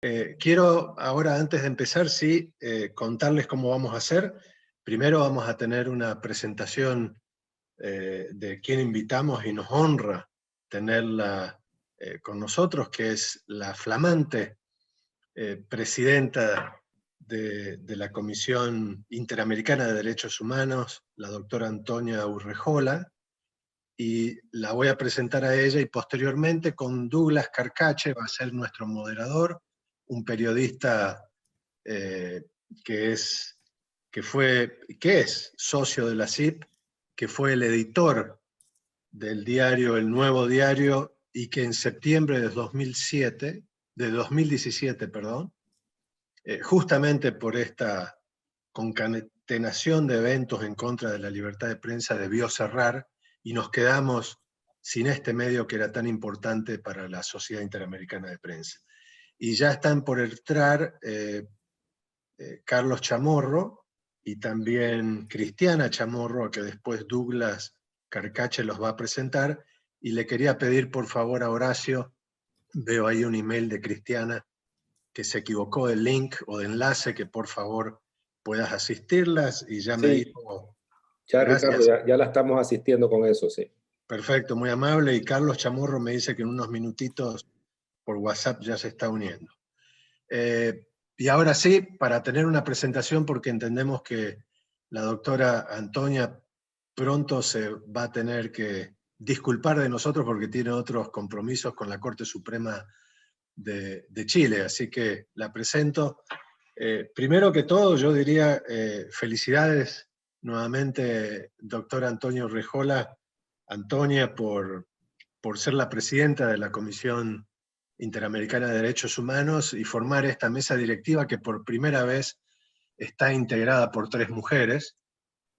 Quiero ahora, antes de empezar, sí, contarles cómo vamos a hacer. Primero vamos a tener una presentación de quien invitamos y nos honra tenerla con nosotros, que es la flamante presidenta de la Comisión Interamericana de Derechos Humanos, la doctora Antonia Urrejola, y la voy a presentar a ella, y posteriormente con Douglas Carcache, va a ser nuestro moderador, un periodista eh, que es socio de la CIP, que fue el editor del diario El Nuevo Diario, y que en septiembre de 2017, perdón, justamente por esta concatenación de eventos en contra de la libertad de prensa, debió cerrar, y nos quedamos sin este medio que era tan importante para la Sociedad Interamericana de Prensa. Y ya están por entrar Carlos Chamorro y también Cristiana Chamorro, a que después Douglas Carcache los va a presentar, y le quería pedir por favor a Horacio, veo ahí un email de Cristiana que se equivocó del link o de enlace, que por favor puedas asistirlas, y ya me Sí, dijo, ya Ricardo, gracias, ya la estamos asistiendo con eso, sí. perfecto, muy amable, y Carlos Chamorro me dice que en unos minutitos por WhatsApp ya se está uniendo. Y ahora sí, para tener una presentación, porque entendemos que la doctora Antonia pronto se va a tener que disculpar de nosotros porque tiene otros compromisos con la Corte Suprema de Chile, así que la presento. Primero que todo, yo diría felicidades nuevamente, doctora Antonia Urrejola, Antonia, por ser la presidenta de la Comisión Interamericana de Derechos Humanos y formar esta mesa directiva que por primera vez está integrada por 3 mujeres.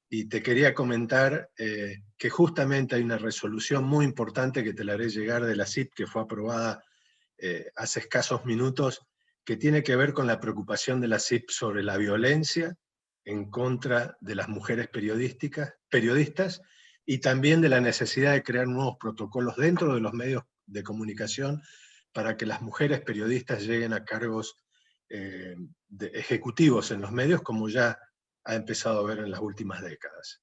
Y te quería comentar que justamente hay una resolución muy importante que te la haré llegar de la CIP, que fue aprobada hace escasos minutos, que tiene que ver con la preocupación de la CIP sobre la violencia en contra de las mujeres periodistas, y también de la necesidad de crear nuevos protocolos dentro de los medios de comunicación para que las mujeres periodistas lleguen a cargos ejecutivos en los medios, como ya ha empezado a ver en las últimas décadas.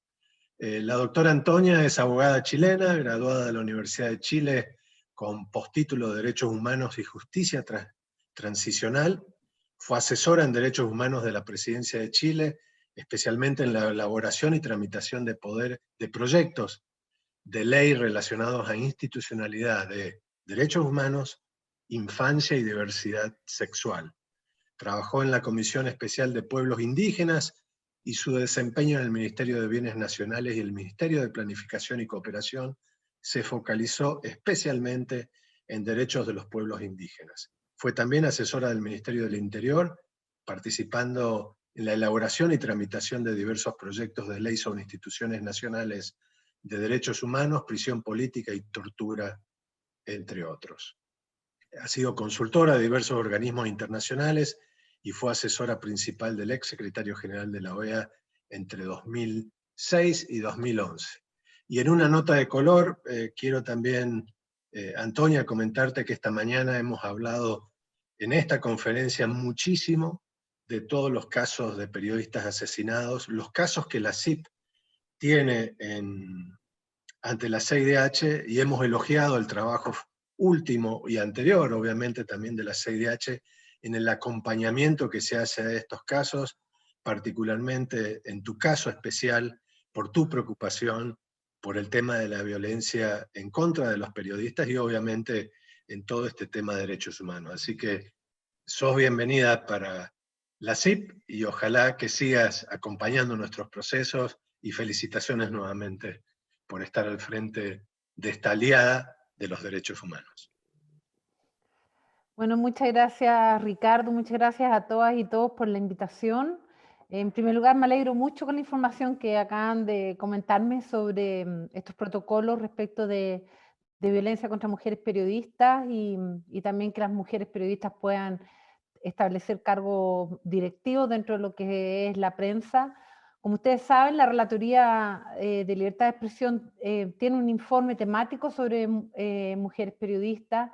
La doctora Antonia es abogada chilena, graduada de la Universidad de Chile con postítulo de Derechos Humanos y Justicia Transicional. Fue asesora en Derechos Humanos de la Presidencia de Chile, especialmente en la elaboración y tramitación de proyectos de ley relacionados a institucionalidad de derechos humanos, infancia y diversidad sexual. Trabajó en la Comisión Especial de Pueblos Indígenas, y su desempeño en el Ministerio de Bienes Nacionales y el Ministerio de Planificación y Cooperación se focalizó especialmente en derechos de los pueblos indígenas. Fue también asesora del Ministerio del Interior, participando en la elaboración y tramitación de diversos proyectos de ley sobre instituciones nacionales de derechos humanos, prisión política y tortura, entre otros. Ha sido consultora de diversos organismos internacionales y fue asesora principal del ex secretario general de la OEA entre 2006 y 2011. Y en una nota de color, quiero también, Antonia, comentarte que esta mañana hemos hablado en esta conferencia muchísimo de todos los casos de periodistas asesinados, los casos que la CIP tiene ante la CIDH, y hemos elogiado el trabajo último y anterior, obviamente también de la CIDH, en el acompañamiento que se hace a estos casos, particularmente en tu caso especial, por tu preocupación por el tema de la violencia en contra de los periodistas y obviamente en todo este tema de derechos humanos. Así que sos bienvenida para la CIP y ojalá que sigas acompañando nuestros procesos, y felicitaciones nuevamente por estar al frente de esta aliada de los derechos humanos. Bueno, muchas gracias Ricardo, muchas gracias a todas y todos por la invitación. En primer lugar, me alegro mucho con la información que acaban de comentarme sobre estos protocolos respecto de violencia contra mujeres periodistas y también que las mujeres periodistas puedan establecer cargos directivos dentro de lo que es la prensa. Como ustedes saben, la Relatoría de Libertad de Expresión tiene un informe temático sobre mujeres periodistas,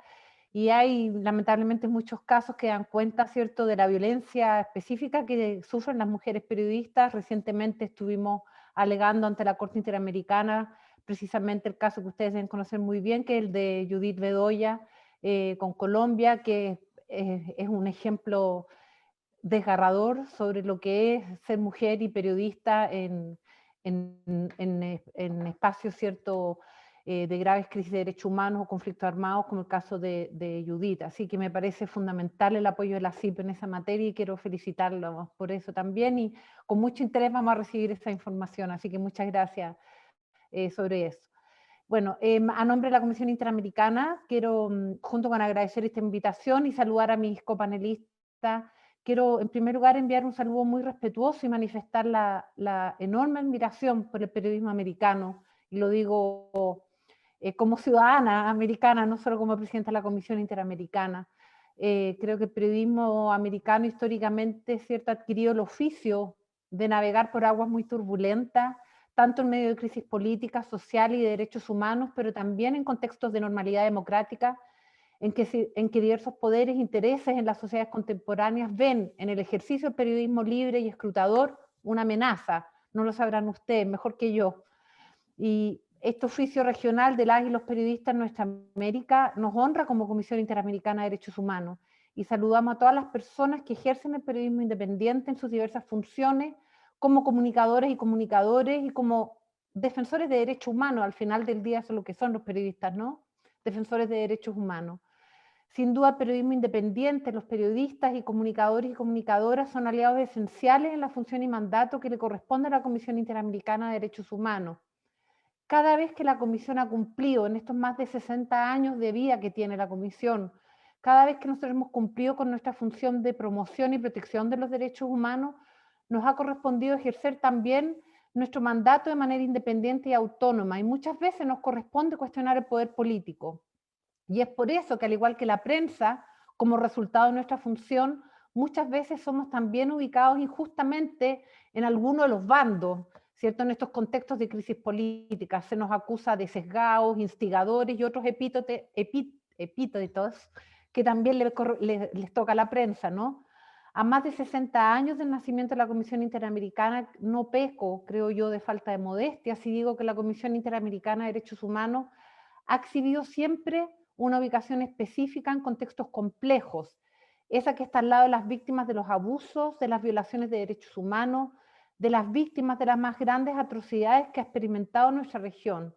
y hay lamentablemente muchos casos que dan cuenta, ¿cierto?, de la violencia específica que sufren las mujeres periodistas. Recientemente estuvimos alegando ante la Corte Interamericana precisamente el caso que ustedes deben conocer muy bien, que es el de Judith Bedoya con Colombia, que es un ejemplo desgarrador sobre lo que es ser mujer y periodista en espacios, ¿cierto?, de graves crisis de derechos humanos o conflictos armados, como el caso de Judith. Así que me parece fundamental el apoyo de la CIP en esa materia y quiero felicitarlos por eso también, y con mucho interés vamos a recibir esa información, así que muchas gracias sobre eso. Bueno, a nombre de la Comisión Interamericana, quiero, junto con agradecer esta invitación y saludar a mis copanelistas, quiero en primer lugar enviar un saludo muy respetuoso y manifestar la enorme admiración por el periodismo americano, y lo digo como ciudadana americana, no solo como presidenta de la Comisión Interamericana. Creo que el periodismo americano históricamente, ¿cierto?, ha adquirido el oficio de navegar por aguas muy turbulentas, tanto en medio de crisis políticas, sociales y de derechos humanos, pero también en contextos de normalidad democrática, en que diversos poderes e intereses en las sociedades contemporáneas ven en el ejercicio del periodismo libre y escrutador una amenaza. No lo sabrán ustedes mejor que yo. Y este oficio regional de las y los periodistas en nuestra América nos honra como Comisión Interamericana de Derechos Humanos, y saludamos a todas las personas que ejercen el periodismo independiente en sus diversas funciones, como comunicadores y comunicadores y como defensores de derechos humanos. Al final del día eso es lo que son los periodistas, ¿no? Defensores de derechos humanos. Sin duda el periodismo independiente, los periodistas y comunicadores y comunicadoras son aliados esenciales en la función y mandato que le corresponde a la Comisión Interamericana de Derechos Humanos. Cada vez que la Comisión ha cumplido en estos más de 60 años de vida que tiene la Comisión, cada vez que nosotros hemos cumplido con nuestra función de promoción y protección de los derechos humanos, nos ha correspondido ejercer también nuestro mandato de manera independiente y autónoma, y muchas veces nos corresponde cuestionar el poder político. Y es por eso que, al igual que la prensa, como resultado de nuestra función, muchas veces somos también ubicados injustamente en alguno de los bandos, ¿cierto? En estos contextos de crisis política se nos acusa de sesgados, instigadores y otros epítetos que también les toca a la prensa, ¿no? A más de 60 años del nacimiento de la Comisión Interamericana, no peco, creo yo, de falta de modestia si digo que la Comisión Interamericana de Derechos Humanos ha exhibido siempre una ubicación específica en contextos complejos, esa que está al lado de las víctimas de los abusos, de las violaciones de derechos humanos, de las víctimas de las más grandes atrocidades que ha experimentado nuestra región,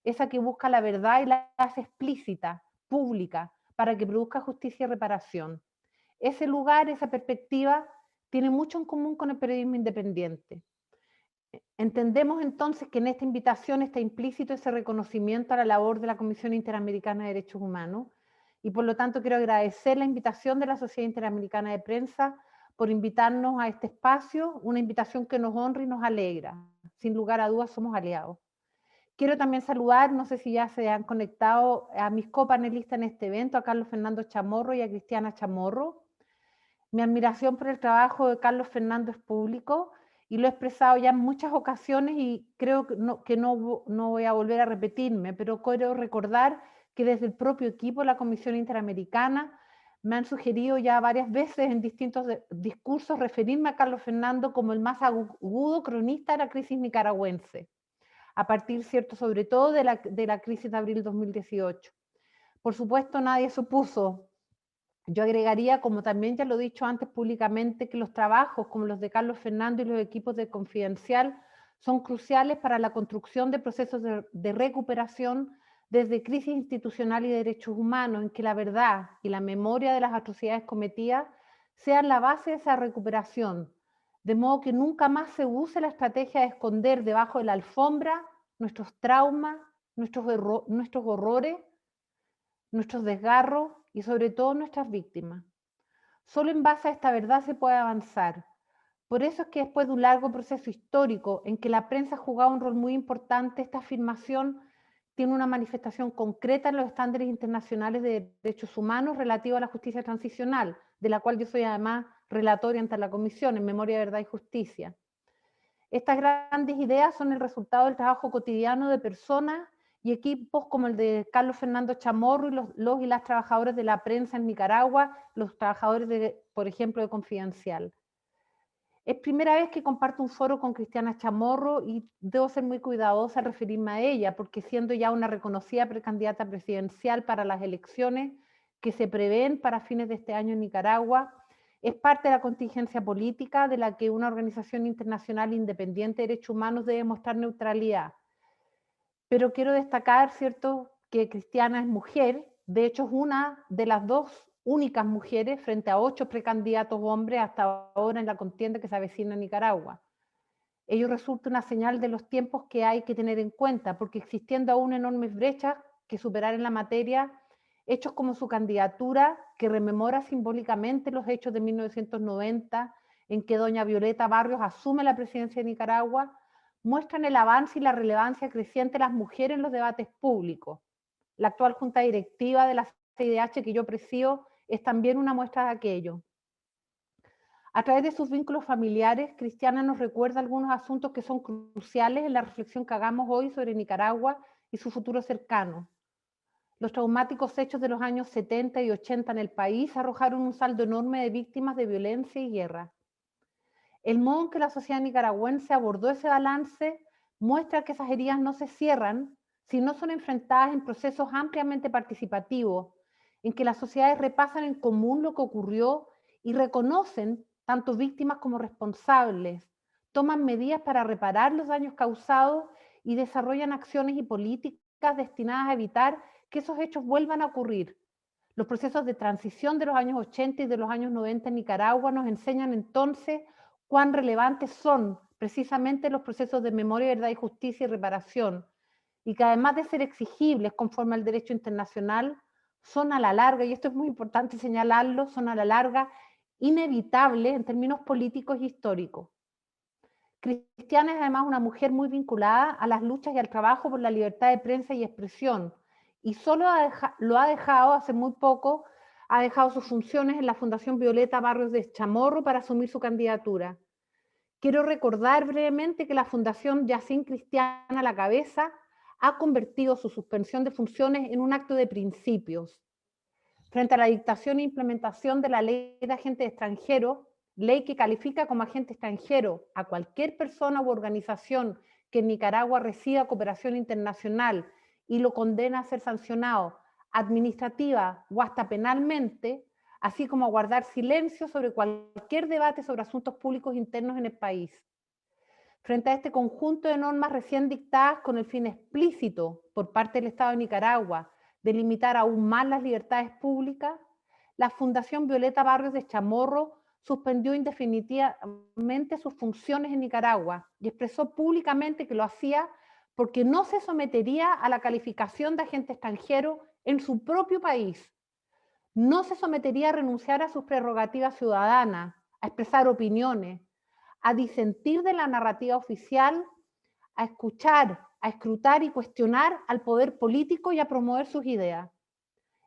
esa que busca la verdad y la hace explícita, pública, para que produzca justicia y reparación. Ese lugar, esa perspectiva, tiene mucho en común con el periodismo independiente. Entendemos entonces que en esta invitación está implícito ese reconocimiento a la labor de la Comisión Interamericana de Derechos Humanos, y por lo tanto quiero agradecer la invitación de la Sociedad Interamericana de Prensa por invitarnos a este espacio, una invitación que nos honra y nos alegra. Sin lugar a dudas somos aliados. Quiero también saludar, no sé si ya se han conectado, a mis copanelistas en este evento, a Carlos Fernando Chamorro y a Cristiana Chamorro. Mi admiración por el trabajo de Carlos Fernando es público, y lo he expresado ya en muchas ocasiones y creo que no voy a volver a repetirme, pero quiero recordar que desde el propio equipo de la Comisión Interamericana me han sugerido ya varias veces en distintos discursos referirme a Carlos Fernando como el más agudo cronista de la crisis nicaragüense, a partir, ¿cierto?, sobre todo de la crisis de abril 2018. Por supuesto, nadie supuso. Yo agregaría, como también ya lo he dicho antes públicamente, que los trabajos como los de Carlos Fernando y los equipos de Confidencial son cruciales para la construcción de procesos de recuperación desde crisis institucional y de derechos humanos, en que la verdad y la memoria de las atrocidades cometidas sean la base de esa recuperación, de modo que nunca más se use la estrategia de esconder debajo de la alfombra nuestros traumas, nuestros horrores, nuestros desgarros y sobre todo nuestras víctimas. Solo en base a esta verdad se puede avanzar. Por eso es que después de un largo proceso histórico en que la prensa ha jugado un rol muy importante, esta afirmación tiene una manifestación concreta en los estándares internacionales de derechos humanos relativos a la justicia transicional, de la cual yo soy además relatoria ante la Comisión en Memoria, Verdad y Justicia. Estas grandes ideas son el resultado del trabajo cotidiano de personas y equipos como el de Carlos Fernando Chamorro y los y las trabajadoras de la prensa en Nicaragua, los trabajadores, por ejemplo, de Confidencial. Es primera vez que comparto un foro con Cristiana Chamorro y debo ser muy cuidadosa al referirme a ella, porque siendo ya una reconocida precandidata presidencial para las elecciones que se prevén para fines de este año en Nicaragua, es parte de la contingencia política de la que una organización internacional independiente de derechos humanos debe mostrar neutralidad. Pero quiero destacar, ¿cierto?, que Cristiana es mujer, de hecho es una de las dos únicas mujeres frente a 8 precandidatos hombres hasta ahora en la contienda que se avecina en Nicaragua. Ello resulta una señal de los tiempos que hay que tener en cuenta, porque existiendo aún enormes brechas que superar en la materia, hechos como su candidatura, que rememora simbólicamente los hechos de 1990, en que doña Violeta Barrios asume la presidencia de Nicaragua, muestran el avance y la relevancia creciente de las mujeres en los debates públicos. La actual junta directiva de la CIDH que yo presido es también una muestra de aquello. A través de sus vínculos familiares, Cristiana nos recuerda algunos asuntos que son cruciales en la reflexión que hagamos hoy sobre Nicaragua y su futuro cercano. Los traumáticos hechos de los años 70 y 80 en el país arrojaron un saldo enorme de víctimas de violencia y guerra. El modo en que la sociedad nicaragüense abordó ese balance muestra que esas heridas no se cierran si no son enfrentadas en procesos ampliamente participativos, en que las sociedades repasan en común lo que ocurrió y reconocen tanto víctimas como responsables, toman medidas para reparar los daños causados y desarrollan acciones y políticas destinadas a evitar que esos hechos vuelvan a ocurrir. Los procesos de transición de los años 80 y de los años 90 en Nicaragua nos enseñan entonces cuán relevantes son precisamente los procesos de memoria, verdad y justicia y reparación, y que además de ser exigibles conforme al derecho internacional, son a la larga, y esto es muy importante señalarlo, son a la larga inevitables en términos políticos y históricos. Cristiana es además una mujer muy vinculada a las luchas y al trabajo por la libertad de prensa y expresión, y solo lo ha dejado hace muy poco, ha dejado sus funciones en la Fundación Violeta Barrios de Chamorro para asumir su candidatura. Quiero recordar brevemente que la Fundación, ya sin Cristiana a la cabeza, ha convertido su suspensión de funciones en un acto de principios. Frente a la dictación e implementación de la ley de agentes extranjeros, ley que califica como agente extranjero a cualquier persona u organización que en Nicaragua reciba cooperación internacional y lo condena a ser sancionado administrativa o hasta penalmente, así como a guardar silencio sobre cualquier debate sobre asuntos públicos internos en el país. Frente a este conjunto de normas recién dictadas con el fin explícito por parte del Estado de Nicaragua de limitar aún más las libertades públicas, la Fundación Violeta Barrios de Chamorro suspendió indefinitivamente sus funciones en Nicaragua y expresó públicamente que lo hacía porque no se sometería a la calificación de agente extranjero en su propio país. No se sometería a renunciar a sus prerrogativas ciudadanas, a expresar opiniones, a disentir de la narrativa oficial, a escuchar, a escrutar y cuestionar al poder político y a promover sus ideas.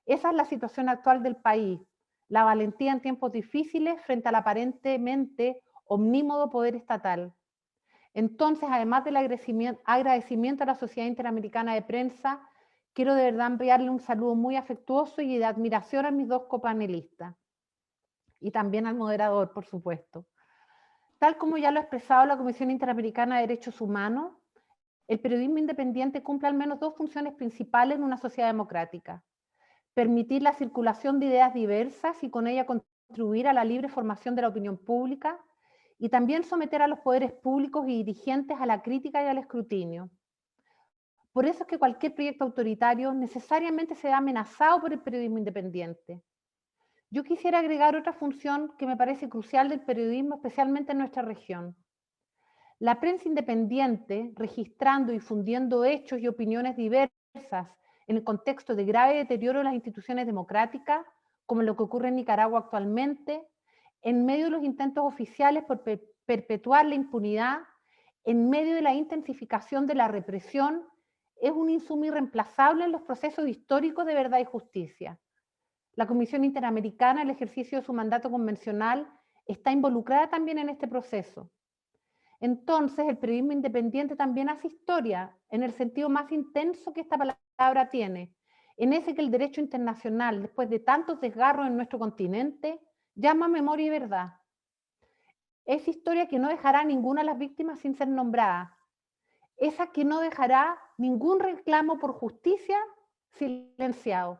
Esa es la situación actual del país, la valentía en tiempos difíciles frente al aparentemente omnímodo poder estatal. Entonces, además del agradecimiento a la Sociedad Interamericana de Prensa, quiero de verdad enviarle un saludo muy afectuoso y de admiración a mis dos copanelistas y también al moderador, por supuesto. Tal como ya lo ha expresado la Comisión Interamericana de Derechos Humanos, el periodismo independiente cumple al menos dos funciones principales en una sociedad democrática: permitir la circulación de ideas diversas y con ella contribuir a la libre formación de la opinión pública, y también someter a los poderes públicos y dirigentes a la crítica y al escrutinio. Por eso es que cualquier proyecto autoritario necesariamente se ve amenazado por el periodismo independiente. Yo quisiera agregar otra función que me parece crucial del periodismo, especialmente en nuestra región. La prensa independiente, registrando y difundiendo hechos y opiniones diversas en el contexto de grave deterioro de las instituciones democráticas, como lo que ocurre en Nicaragua actualmente, en medio de los intentos oficiales por perpetuar la impunidad, en medio de la intensificación de la represión, es un insumo irreemplazable en los procesos históricos de verdad y justicia. La Comisión Interamericana, en el ejercicio de su mandato convencional, está involucrada también en este proceso. Entonces, el periodismo independiente también hace historia, en el sentido más intenso que esta palabra tiene, en ese que el derecho internacional, después de tantos desgarros en nuestro continente, llama memoria y verdad. Es historia que no dejará a ninguna de las víctimas sin ser nombrada, esa que no dejará ningún reclamo por justicia silenciado.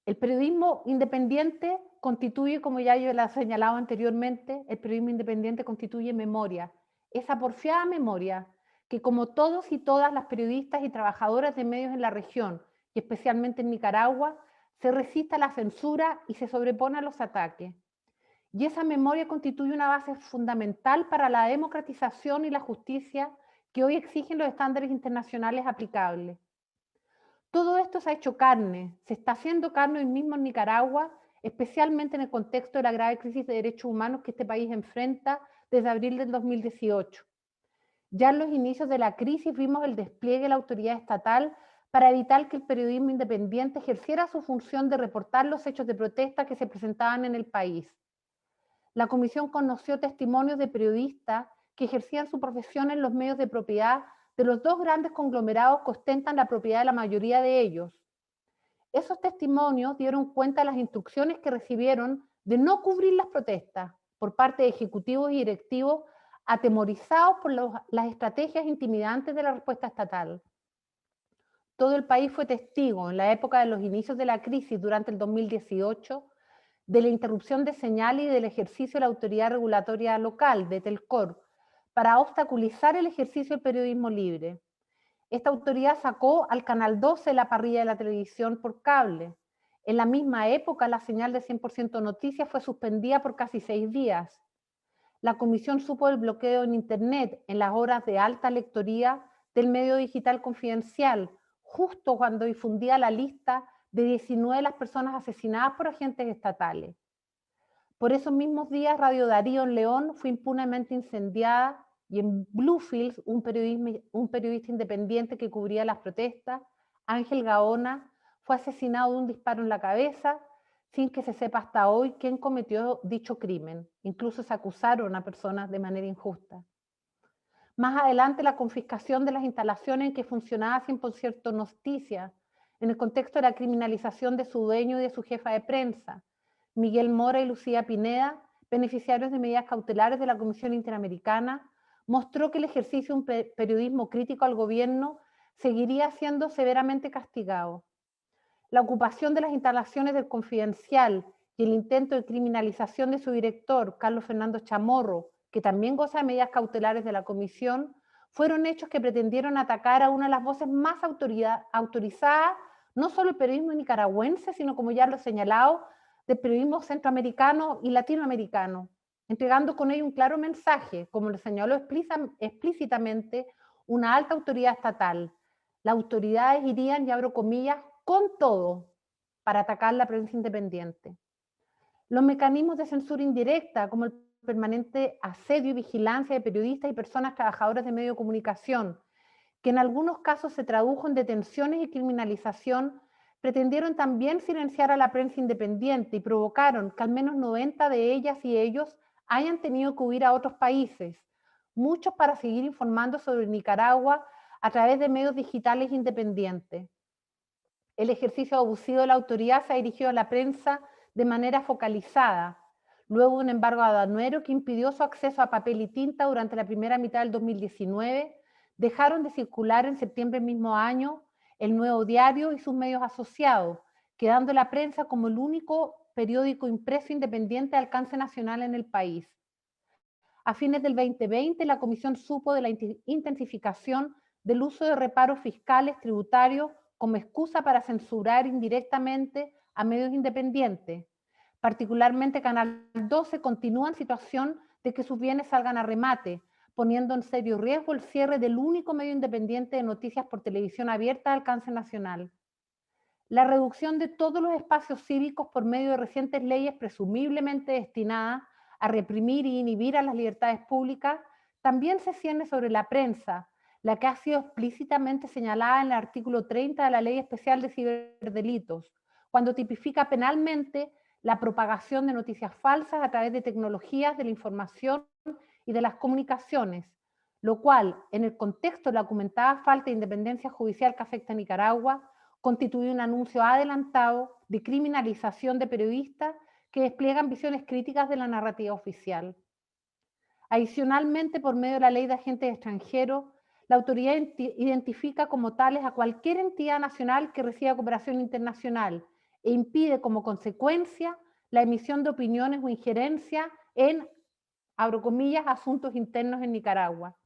El periodismo independiente constituye, como ya yo lo he señalado anteriormente, el periodismo independiente constituye memoria, esa porfiada memoria que, como todos y todas las periodistas y trabajadoras de medios en la región, y especialmente en Nicaragua, se resiste a la censura y se sobrepone a los ataques. Y esa memoria constituye una base fundamental para la democratización y la justicia que hoy exigen los estándares internacionales aplicables. Todo esto se ha hecho carne, se está haciendo carne hoy mismo en Nicaragua, especialmente en el contexto de la grave crisis de derechos humanos que este país enfrenta desde abril del 2018. Ya en los inicios de la crisis vimos el despliegue de la autoridad estatal para evitar que el periodismo independiente ejerciera su función de reportar los hechos de protesta que se presentaban en el país. La comisión conoció testimonios de periodistas que ejercían su profesión en los medios de propiedad de los dos grandes conglomerados que ostentan la propiedad de la mayoría de ellos. Esos testimonios dieron cuenta de las instrucciones que recibieron de no cubrir las protestas por parte de ejecutivos y directivos atemorizados por las estrategias intimidantes de la respuesta estatal. Todo el país fue testigo en la época de los inicios de la crisis durante el 2018 de la interrupción de señales y del ejercicio de la autoridad regulatoria local, de Telcor, para obstaculizar el ejercicio del periodismo libre. Esta autoridad sacó al Canal 12 de la parrilla de la televisión por cable. En la misma época, la señal de 100% Noticias fue suspendida por casi 6 días. La comisión supo del bloqueo en Internet en las horas de alta lectoría del medio digital Confidencial, justo cuando difundía la lista de 19 de las personas asesinadas por agentes estatales. Por esos mismos días, Radio Darío en León fue impunemente incendiada y en Bluefields, un periodista independiente que cubría las protestas, Ángel Gaona, fue asesinado de un disparo en la cabeza, sin que se sepa hasta hoy quién cometió dicho crimen. Incluso se acusaron a personas de manera injusta. Más adelante, la confiscación de las instalaciones en que funcionaba 100% Noticias, en el contexto de la criminalización de su dueño y de su jefa de prensa, Miguel Mora y Lucía Pineda, beneficiarios de medidas cautelares de la Comisión Interamericana, mostró que el ejercicio de un periodismo crítico al gobierno seguiría siendo severamente castigado. La ocupación de las instalaciones del Confidencial y el intento de criminalización de su director, Carlos Fernando Chamorro, que también goza de medidas cautelares de la Comisión, fueron hechos que pretendieron atacar a una de las voces más autorizadas, no solo el periodismo nicaragüense, sino, como ya lo he señalado, del periodismo centroamericano y latinoamericano, entregando con ello un claro mensaje, como lo señaló explícitamente una alta autoridad estatal. Las autoridades irían, y abro comillas, con todo para atacar la prensa independiente. Los mecanismos de censura indirecta, como el permanente asedio y vigilancia de periodistas y personas trabajadoras de medios de comunicación, que en algunos casos se tradujo en detenciones y criminalización, pretendieron también silenciar a la prensa independiente y provocaron que al menos 90 de ellas y ellos hayan tenido que huir a otros países, muchos para seguir informando sobre Nicaragua a través de medios digitales independientes. El ejercicio abusivo de la autoridad se ha dirigido a la prensa de manera focalizada. Luego un embargo aduanero que impidió su acceso a papel y tinta durante la primera mitad del 2019, dejaron de circular en septiembre del mismo año el Nuevo Diario y sus medios asociados, quedando la prensa como el único periódico impreso independiente de alcance nacional en el país. A fines del 2020, la Comisión supo de la intensificación del uso de reparos fiscales tributarios como excusa para censurar indirectamente a medios independientes. Particularmente Canal 12 continúa en situación de que sus bienes salgan a remate, poniendo en serio riesgo el cierre del único medio independiente de noticias por televisión abierta de alcance nacional. La reducción de todos los espacios cívicos por medio de recientes leyes presumiblemente destinadas a reprimir y inhibir a las libertades públicas también se cierne sobre la prensa, la que ha sido explícitamente señalada en el artículo 30 de la Ley Especial de Ciberdelitos, cuando tipifica penalmente la propagación de noticias falsas a través de tecnologías de la información y de las comunicaciones, lo cual, en el contexto de la documentada falta de independencia judicial que afecta a Nicaragua, constituye un anuncio adelantado de criminalización de periodistas que despliegan visiones críticas de la narrativa oficial. Adicionalmente, por medio de la Ley de Agentes Extranjeros, la autoridad identifica como tales a cualquier entidad nacional que reciba cooperación internacional e impide como consecuencia la emisión de opiniones o injerencia en, abro comillas, asuntos internos en Nicaragua.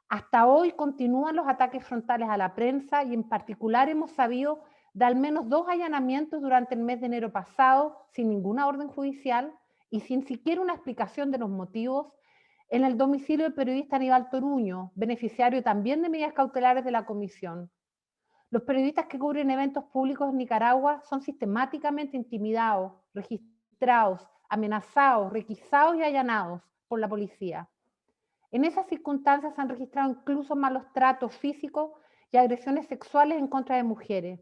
Hasta hoy continúan los ataques frontales a la prensa y en particular hemos sabido de al menos 2 allanamientos durante el mes de enero pasado sin ninguna orden judicial y sin siquiera una explicación de los motivos en el domicilio del periodista Aníbal Toruño, beneficiario también de medidas cautelares de la Comisión. Los periodistas que cubren eventos públicos en Nicaragua son sistemáticamente intimidados, registrados, amenazados, requisados y allanados por la policía. En esas circunstancias se han registrado incluso malos tratos físicos y agresiones sexuales en contra de mujeres.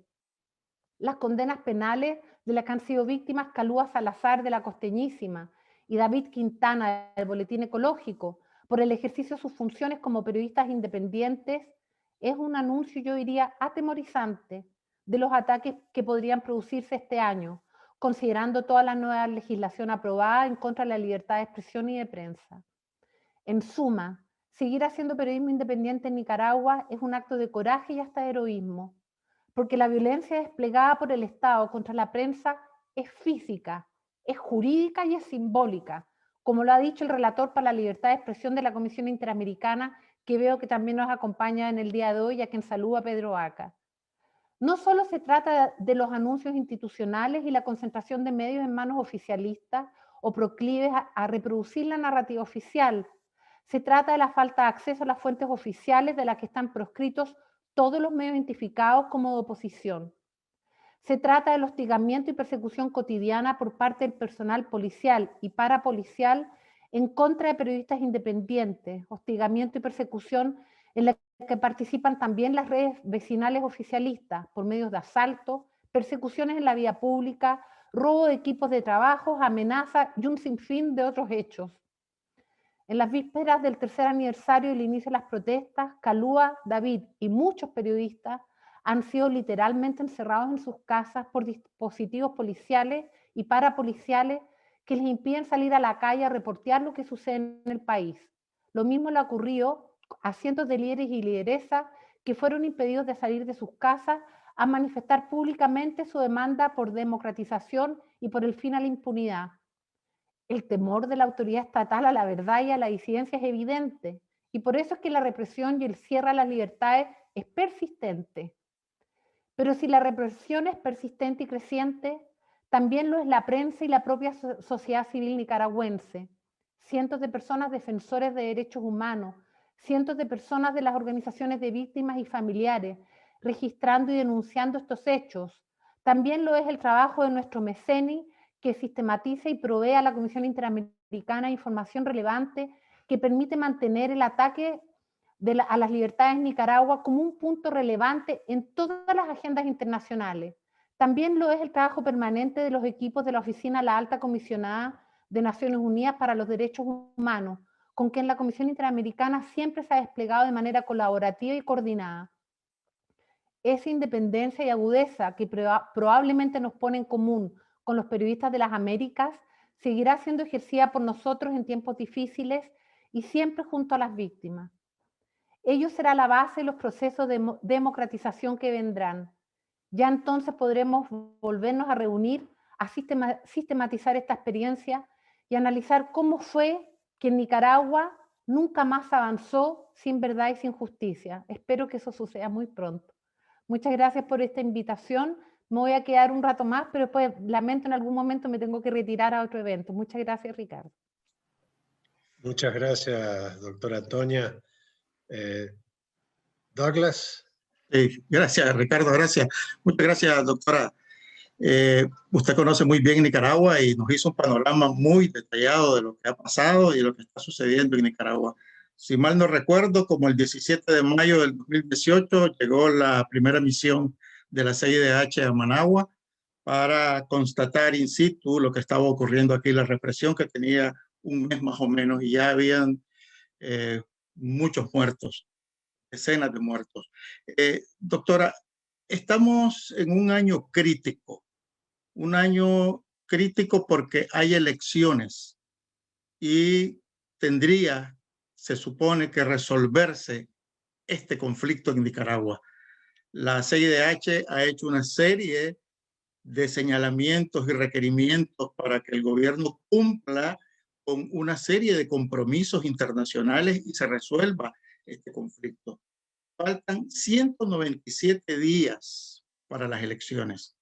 Las condenas penales de las que han sido víctimas Calúa Salazar de la Costeñísima y David Quintana del Boletín Ecológico por el ejercicio de sus funciones como periodistas independientes es un anuncio, yo diría, atemorizante de los ataques que podrían producirse este año, considerando toda la nueva legislación aprobada en contra de la libertad de expresión y de prensa. En suma, seguir haciendo periodismo independiente en Nicaragua es un acto de coraje y hasta de heroísmo, porque la violencia desplegada por el Estado contra la prensa es física, es jurídica y es simbólica, como lo ha dicho el relator para la libertad de expresión de la Comisión Interamericana, que veo que también nos acompaña en el día de hoy, a quien saluda Pedro Vaca. No solo se trata de los anuncios institucionales y la concentración de medios en manos oficialistas o proclives a reproducir la narrativa oficial, se trata de la falta de acceso a las fuentes oficiales de las que están proscritos todos los medios identificados como de oposición. Se trata del hostigamiento y persecución cotidiana por parte del personal policial y parapolicial en contra de periodistas independientes, hostigamiento y persecución en la que participan también las redes vecinales oficialistas por medios de asalto, persecuciones en la vía pública, robo de equipos de trabajo, amenazas y un sinfín de otros hechos. En las vísperas del 3er aniversario del inicio de las protestas, Calúa, David y muchos periodistas han sido literalmente encerrados en sus casas por dispositivos policiales y parapoliciales que les impiden salir a la calle a reportear lo que sucede en el país. Lo mismo le ocurrió a cientos de líderes y lideresas que fueron impedidos de salir de sus casas a manifestar públicamente su demanda por democratización y por el fin a la impunidad. El temor de la autoridad estatal a la verdad y a la disidencia es evidente, y por eso es que la represión y el cierre a las libertades es persistente. Pero si la represión es persistente y creciente, también lo es la prensa y la propia sociedad civil nicaragüense. Cientos de personas defensores de derechos humanos, cientos de personas de las organizaciones de víctimas y familiares, registrando y denunciando estos hechos. También lo es el trabajo de nuestro MECENI, que sistematiza y provee a la Comisión Interamericana información relevante que permite mantener el ataque a las libertades en Nicaragua como un punto relevante en todas las agendas internacionales. También lo es el trabajo permanente de los equipos de la Oficina de la Alta Comisionada de Naciones Unidas para los Derechos Humanos, con quien la Comisión Interamericana siempre se ha desplegado de manera colaborativa y coordinada. Esa independencia y agudeza que probablemente nos pone en común con los periodistas de las Américas seguirá siendo ejercida por nosotros en tiempos difíciles y siempre junto a las víctimas. Ello será la base de los procesos de democratización que vendrán. Ya entonces podremos volvernos a reunir, a sistematizar esta experiencia y analizar cómo fue que en Nicaragua nunca más avanzó sin verdad y sin justicia. Espero que eso suceda muy pronto. Muchas gracias por esta invitación. Me voy a quedar un rato más, pero después lamento en algún momento me tengo que retirar a otro evento. Muchas gracias, Ricardo. Muchas gracias, doctora Antonia. Douglas. Sí, gracias, Ricardo, gracias. Muchas gracias, doctora. Usted conoce muy bien Nicaragua y nos hizo un panorama muy detallado de lo que ha pasado y de lo que está sucediendo en Nicaragua. Si mal no recuerdo, como el 17 de mayo del 2018 llegó la primera misión de la CIDH a Managua para constatar in situ lo que estaba ocurriendo aquí, la represión que tenía un mes más o menos, y ya habían muchos muertos, decenas de muertos. Doctora, estamos en un año crítico porque hay elecciones y tendría, se supone, que resolverse este conflicto en Nicaragua. La CIDH ha hecho una serie de señalamientos y requerimientos para que el gobierno cumpla con una serie de compromisos internacionales y se resuelva este conflicto. Faltan 197 días para las elecciones,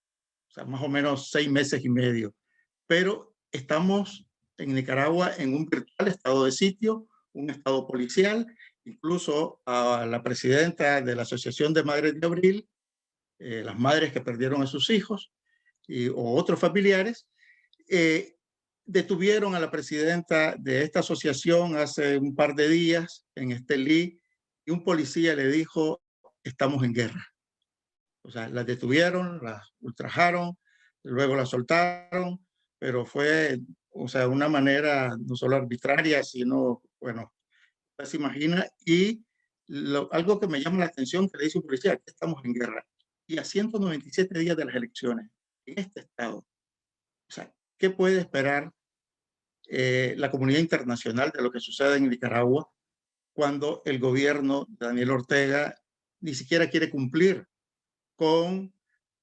o sea, más o menos 6 meses y medio, pero estamos en Nicaragua en un virtual estado de sitio, un estado policial. Incluso a la presidenta de la Asociación de Madres de Abril, las madres que perdieron a sus hijos o otros familiares, detuvieron a la presidenta de esta asociación hace un par de días en Estelí y un policía le dijo: estamos en guerra. O sea, las detuvieron, las ultrajaron, luego las soltaron, pero fue, o sea, una manera no solo arbitraria, sino, bueno, se imagina. Y algo que me llama la atención que le dice un policía: que estamos en guerra. Y a 197 días de las elecciones, en este estado, o sea, ¿qué puede esperar la comunidad internacional de lo que sucede en Nicaragua cuando el gobierno de Daniel Ortega ni siquiera quiere cumplir con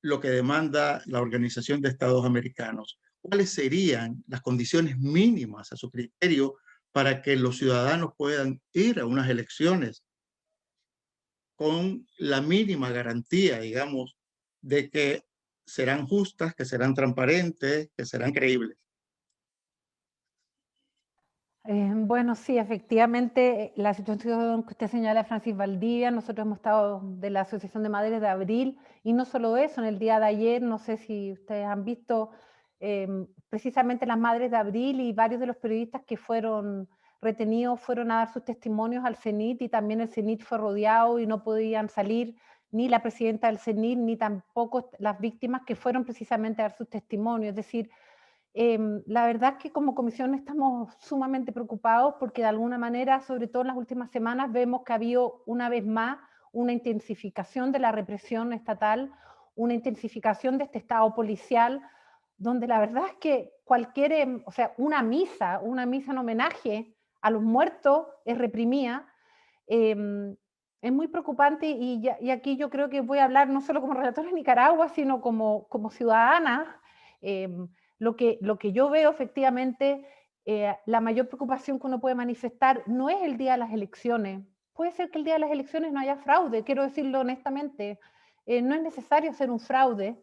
lo que demanda la Organización de Estados Americanos? ¿Cuáles serían las condiciones mínimas a su criterio para que los ciudadanos puedan ir a unas elecciones con la mínima garantía, digamos, de que serán justas, que serán transparentes, que serán creíbles? Bueno, sí, efectivamente, la situación que usted señala, Francis Valdivia, nosotros hemos estado de la Asociación de Madres de Abril, y no solo eso, en el día de ayer, no sé si ustedes han visto, precisamente las Madres de Abril y varios de los periodistas que fueron retenidos fueron a dar sus testimonios al CENIT, y también el CENIT fue rodeado y no podían salir ni la presidenta del CENIT, ni tampoco las víctimas que fueron precisamente a dar sus testimonios. Es decir, la verdad es que como comisión estamos sumamente preocupados porque de alguna manera, sobre todo en las últimas semanas, vemos que ha habido una vez más una intensificación de la represión estatal, una intensificación de este estado policial, donde la verdad es que cualquier, o sea, una misa en homenaje a los muertos es reprimida. Es muy preocupante, y aquí yo creo que voy a hablar no solo como relatora de Nicaragua, sino como ciudadana. Lo que yo veo efectivamente, la mayor preocupación que uno puede manifestar no es el día de las elecciones. Puede ser que el día de las elecciones no haya fraude, quiero decirlo honestamente. No es necesario hacer un fraude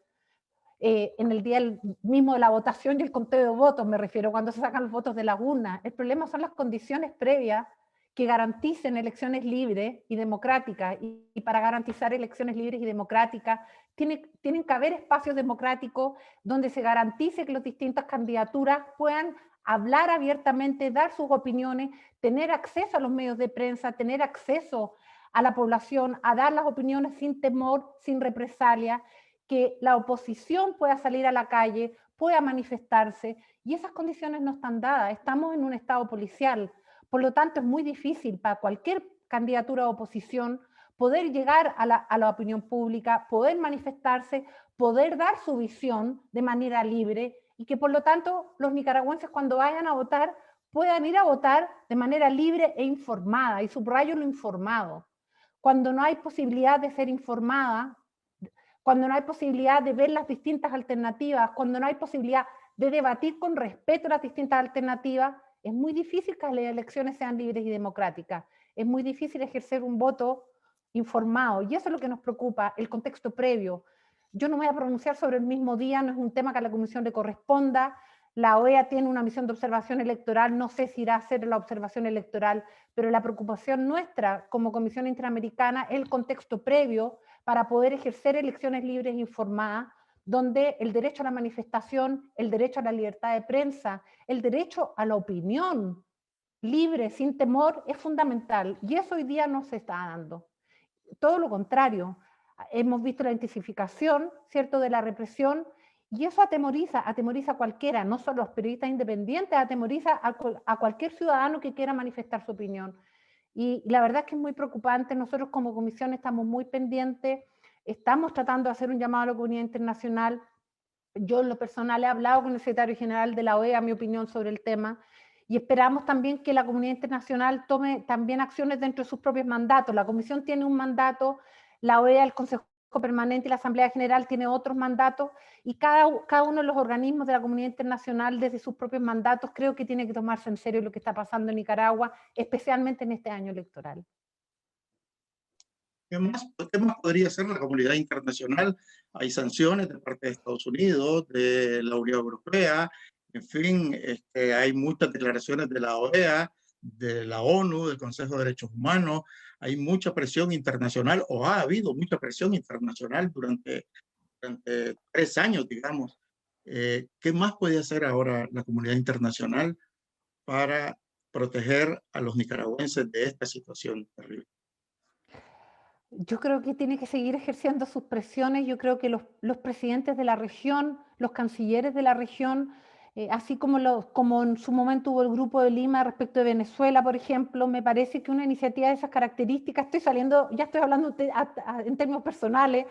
en el día mismo de la votación y el conteo de votos, me refiero, cuando se sacan los votos de la urna. El problema son las condiciones previas que garanticen elecciones libres y democráticas, y para garantizar elecciones libres y democráticas tienen que haber espacios democráticos donde se garantice que las distintas candidaturas puedan hablar abiertamente, dar sus opiniones, tener acceso a los medios de prensa, tener acceso a la población, a dar las opiniones sin temor, sin represalia, que la oposición pueda salir a la calle, pueda manifestarse, y esas condiciones no están dadas. Estamos en un estado policial. Por lo tanto, es muy difícil para cualquier candidatura de oposición poder llegar a la opinión pública, poder manifestarse, poder dar su visión de manera libre, y que por lo tanto los nicaragüenses, cuando vayan a votar, puedan ir a votar de manera libre e informada, y subrayo lo informado. Cuando no hay posibilidad de ser informada, cuando no hay posibilidad de ver las distintas alternativas, cuando no hay posibilidad de debatir con respeto a las distintas alternativas, es muy difícil que las elecciones sean libres y democráticas. Es muy difícil ejercer un voto informado, y eso es lo que nos preocupa, el contexto previo. Yo no me voy a pronunciar sobre el mismo día, no es un tema que a la Comisión le corresponda. La OEA tiene una misión de observación electoral, no sé si irá a hacer la observación electoral, pero la preocupación nuestra como Comisión Interamericana es el contexto previo para poder ejercer elecciones libres e informadas, donde el derecho a la manifestación, el derecho a la libertad de prensa, el derecho a la opinión libre, sin temor, es fundamental. Y eso hoy día no se está dando. Todo lo contrario. Hemos visto la intensificación, ¿cierto?, de la represión, y eso atemoriza a cualquiera, no solo a los periodistas independientes, atemoriza a cualquier ciudadano que quiera manifestar su opinión. y la verdad es que es muy preocupante. Nosotros como comisión estamos muy pendientes, estamos tratando de hacer un llamado a la comunidad internacional. Yo en lo personal he hablado con el secretario general de la OEA, mi opinión sobre el tema, y esperamos también que la comunidad internacional tome también acciones dentro de sus propios mandatos. La comisión tiene un mandato, la OEA, el Consejo Permanente y la Asamblea General tiene otros mandatos, y cada uno de los organismos de la comunidad internacional desde sus propios mandatos creo que tiene que tomarse en serio lo que está pasando en Nicaragua, especialmente en este año electoral. ¿Qué más podría hacer la comunidad internacional? Hay sanciones de parte de Estados Unidos, de la Unión Europea, en fin, hay muchas declaraciones de la OEA, de la ONU, del Consejo de Derechos Humanos. Hay mucha presión internacional, o ha habido mucha presión internacional durante 3 años, digamos. ¿Qué más puede hacer ahora la comunidad internacional para proteger a los nicaragüenses de esta situación terrible? Yo creo que tiene que seguir ejerciendo sus presiones. Yo creo que los presidentes de la región, los cancilleres de la región, así como en su momento hubo el Grupo de Lima respecto de Venezuela, por ejemplo, me parece que una iniciativa de esas características, ya estoy hablando en términos personales,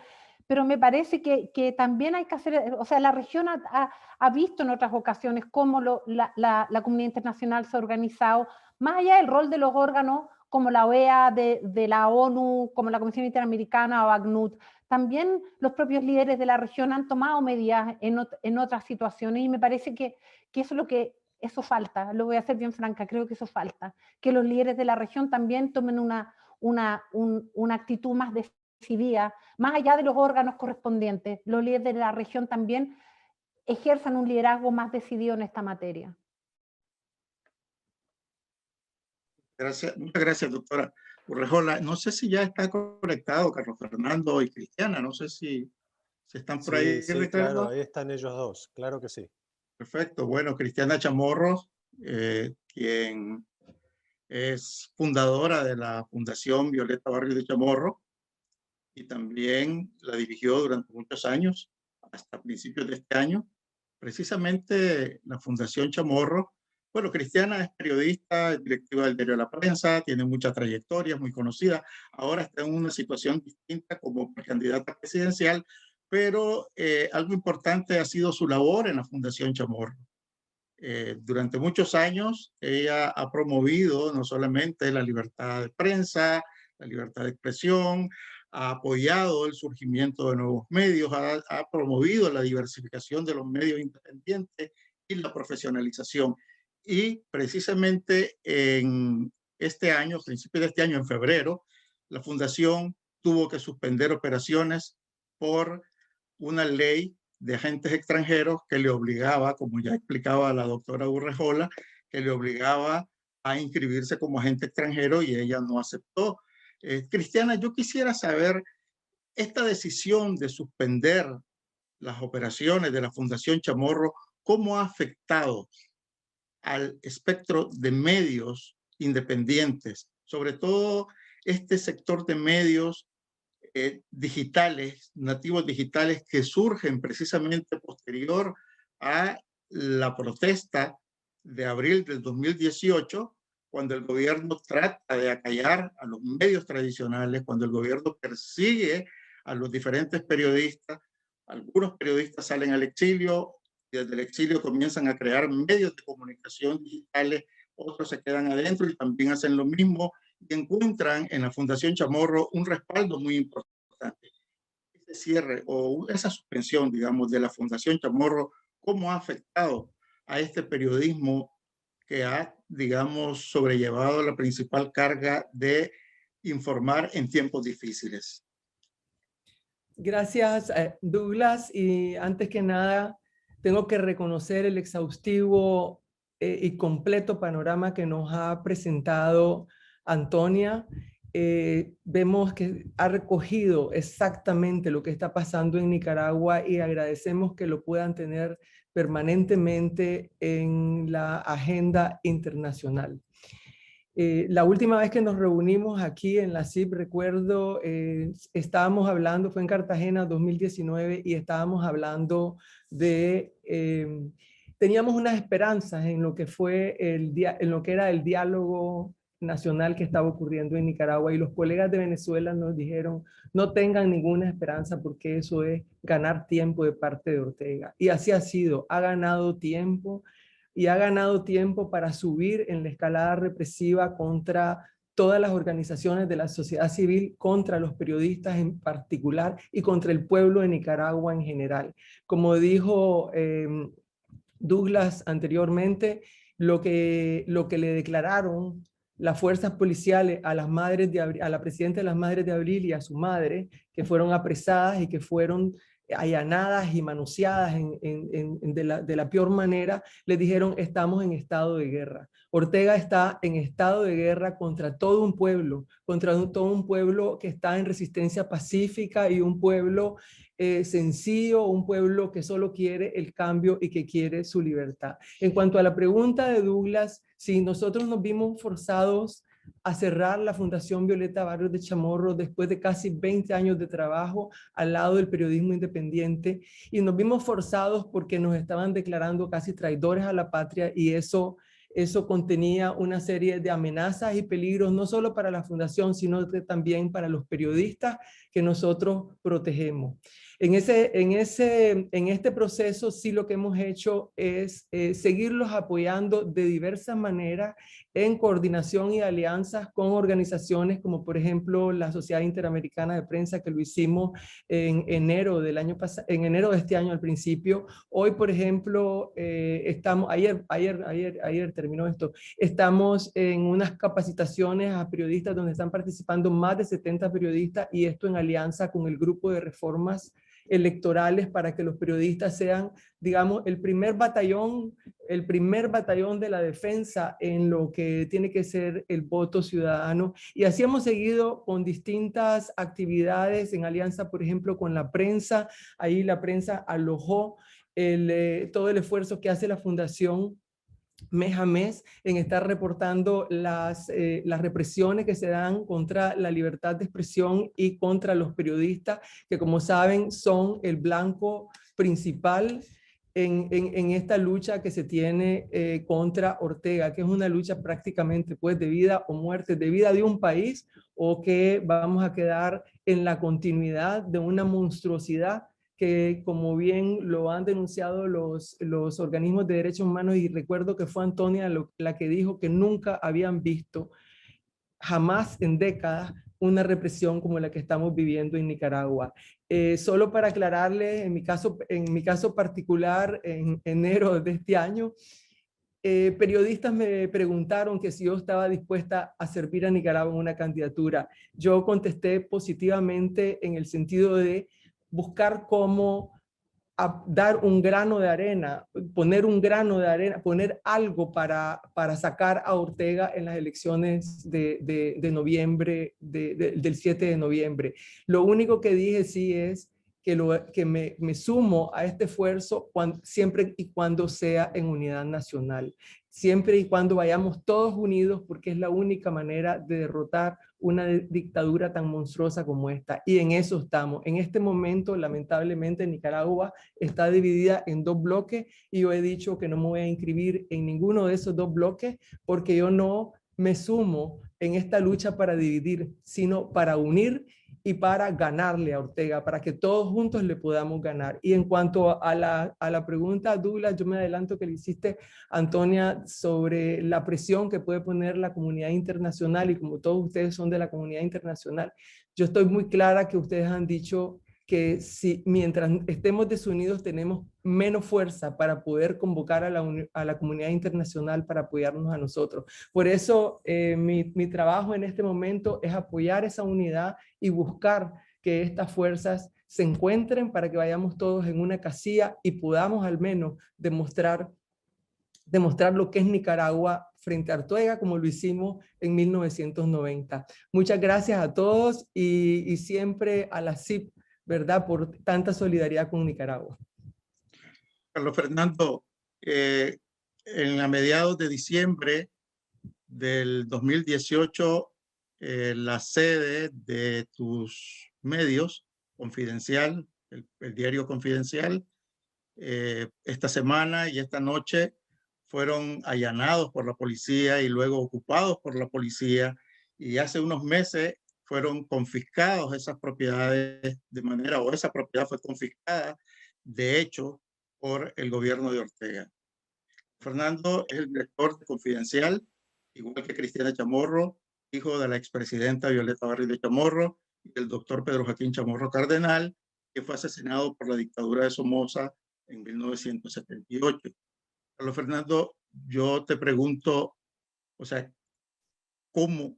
pero me parece que también hay que hacer, o sea, la región ha visto en otras ocasiones cómo la comunidad internacional se ha organizado, más allá del rol de los órganos, como la OEA, de la ONU, como la Comisión Interamericana o ACNUD. También los propios líderes de la región han tomado medidas en otras situaciones, y me parece que eso falta. Lo voy a ser bien franca, creo que eso falta, que los líderes de la región también tomen una actitud más decidida, más allá de los órganos correspondientes. Los líderes de la región también ejerzan un liderazgo más decidido en esta materia. Muchas gracias, doctora Urrejola. No sé si ya está conectado Carlos Fernando y Cristiana, no sé si están por ahí, Sí, Ricardo. claro, ahí están ellos dos, claro que sí. Perfecto, bueno, Cristiana Chamorro, quien es fundadora de la Fundación Violeta Barrios de Chamorro y también la dirigió durante muchos años, hasta principios de este año. Precisamente la Fundación Chamorro, bueno, Cristiana es periodista, es directiva del diario La Prensa, tiene mucha trayectoria, es muy conocida. Ahora está en una situación distinta como candidata presidencial, pero algo importante ha sido su labor en la Fundación Chamorro. Durante muchos años ella ha promovido no solamente la libertad de prensa, la libertad de expresión, ha apoyado el surgimiento de nuevos medios, ha promovido la diversificación de los medios independientes y la profesionalización. Y precisamente en este año, principios de este año, en febrero, la Fundación tuvo que suspender operaciones por una ley de agentes extranjeros que le obligaba, como ya explicaba la doctora Urrejola, que le obligaba a inscribirse como agente extranjero y ella no aceptó. Cristiana, yo quisiera saber esta decisión de suspender las operaciones de la Fundación Chamorro, ¿cómo ha afectado al espectro de medios independientes? Sobre todo este sector de medios digitales, nativos digitales, que surgen precisamente posterior a la protesta de abril del 2018, cuando el gobierno trata de acallar a los medios tradicionales, cuando el gobierno persigue a los diferentes periodistas. Algunos periodistas salen al exilio y desde el exilio comienzan a crear medios de comunicación digitales, otros se quedan adentro y también hacen lo mismo, y encuentran en la Fundación Chamorro un respaldo muy importante. Ese cierre o esa suspensión, digamos, de la Fundación Chamorro, ¿cómo ha afectado a este periodismo que ha, digamos, sobrellevado la principal carga de informar en tiempos difíciles? Gracias, Douglas. Y antes que nada, tengo que reconocer el exhaustivo y completo panorama que nos ha presentado Antonia. Vemos que ha recogido exactamente lo que está pasando en Nicaragua y agradecemos que lo puedan tener permanentemente en la agenda internacional. La última vez que nos reunimos aquí en la CIP, recuerdo, estábamos hablando, fue en Cartagena 2019, y estábamos hablando de, teníamos unas esperanzas en lo que fue en lo que era el diálogo nacional que estaba ocurriendo en Nicaragua, y los colegas de Venezuela nos dijeron, no tengan ninguna esperanza porque eso es ganar tiempo de parte de Ortega. Y así ha sido, ha ganado tiempo, y ha ganado tiempo para subir en la escalada represiva contra todas las organizaciones de la sociedad civil, contra los periodistas en particular y contra el pueblo de Nicaragua en general. Como dijo Douglas anteriormente, lo que le declararon las fuerzas policiales a las madres de Abril, a la presidenta de las Madres de Abril y a su madre, que fueron apresadas y que fueron allanadas y manoseadas de la peor manera, les dijeron, estamos en estado de guerra. Ortega está en estado de guerra contra todo un pueblo, todo un pueblo que está en resistencia pacífica y un pueblo sencillo, un pueblo que solo quiere el cambio y que quiere su libertad. En cuanto a la pregunta de Douglas, si nosotros nos vimos forzados a cerrar la Fundación Violeta Barrios de Chamorro después de casi 20 años de trabajo al lado del periodismo independiente, y nos vimos forzados porque nos estaban declarando casi traidores a la patria, y eso contenía una serie de amenazas y peligros, no solo para la fundación, sino también para los periodistas que nosotros protegemos. En este proceso sí lo que hemos hecho es seguirlos apoyando de diversas maneras en coordinación y alianzas con organizaciones como por ejemplo la Sociedad Interamericana de Prensa, que lo hicimos en enero del año pasado, en enero de este año al principio. Hoy, por ejemplo, ayer terminó esto, estamos en unas capacitaciones a periodistas donde están participando más de 70 periodistas, y esto en alianza con el grupo de reformas electorales para que los periodistas sean, digamos, el primer batallón de la defensa en lo que tiene que ser el voto ciudadano. Y así hemos seguido con distintas actividades en alianza, por ejemplo, con la prensa. Ahí la prensa alojó todo el esfuerzo que hace la Fundación mes a mes en estar reportando las represiones que se dan contra la libertad de expresión y contra los periodistas, que como saben son el blanco principal en esta lucha que se tiene contra Ortega, que es una lucha prácticamente pues de vida o muerte, de vida de un país, o que vamos a quedar en la continuidad de una monstruosidad que, como bien lo han denunciado los organismos de derechos humanos, y recuerdo que fue Antonia la que dijo que nunca habían visto, jamás en décadas, una represión como la que estamos viviendo en Nicaragua. Solo para aclararles, en mi caso particular, en enero de este año, periodistas me preguntaron que si yo estaba dispuesta a servir a Nicaragua en una candidatura. Yo contesté positivamente en el sentido de buscar cómo dar un grano de arena, poner un grano de arena, poner algo para sacar a Ortega en las elecciones de noviembre, del 7 de noviembre. Lo único que dije sí es que me sumo a este esfuerzo siempre y cuando sea en unidad nacional, siempre y cuando vayamos todos unidos, porque es la única manera de derrotar una dictadura tan monstruosa como esta. Y en eso estamos. En este momento, lamentablemente, Nicaragua está dividida en dos bloques, y yo he dicho que no me voy a inscribir en ninguno de esos dos bloques, porque yo no me sumo en esta lucha para dividir, sino para unir y para ganarle a Ortega, para que todos juntos le podamos ganar. Y en cuanto a la pregunta, Douglas, yo me adelanto que le hiciste, Antonia, sobre la presión que puede poner la comunidad internacional, y como todos ustedes son de la comunidad internacional, yo estoy muy clara que ustedes han dicho que si mientras estemos desunidos tenemos menos fuerza para poder convocar a la comunidad internacional para apoyarnos a nosotros. Por eso mi trabajo en este momento es apoyar esa unidad y buscar que estas fuerzas se encuentren para que vayamos todos en una casilla y podamos al menos demostrar lo que es Nicaragua frente a Ortega, como lo hicimos en 1990. Muchas gracias a todos y siempre a la CIP, ¿verdad?, por tanta solidaridad con Nicaragua. Carlos Fernando, a mediados de diciembre del 2018, la sede de tus medios, Confidencial, el diario Confidencial, esta semana y esta noche fueron allanados por la policía y luego ocupados por la policía, y hace unos meses fueron confiscados esas propiedades de manera, o esa propiedad fue confiscada, de hecho, por el gobierno de Ortega. Fernando es el director de Confidencial, igual que Cristiana Chamorro, hijo de la expresidenta Violeta Barrios Chamorro, y el doctor Pedro Joaquín Chamorro Cardenal, que fue asesinado por la dictadura de Somoza en 1978. Carlos Fernando, yo te pregunto, o sea, ¿cómo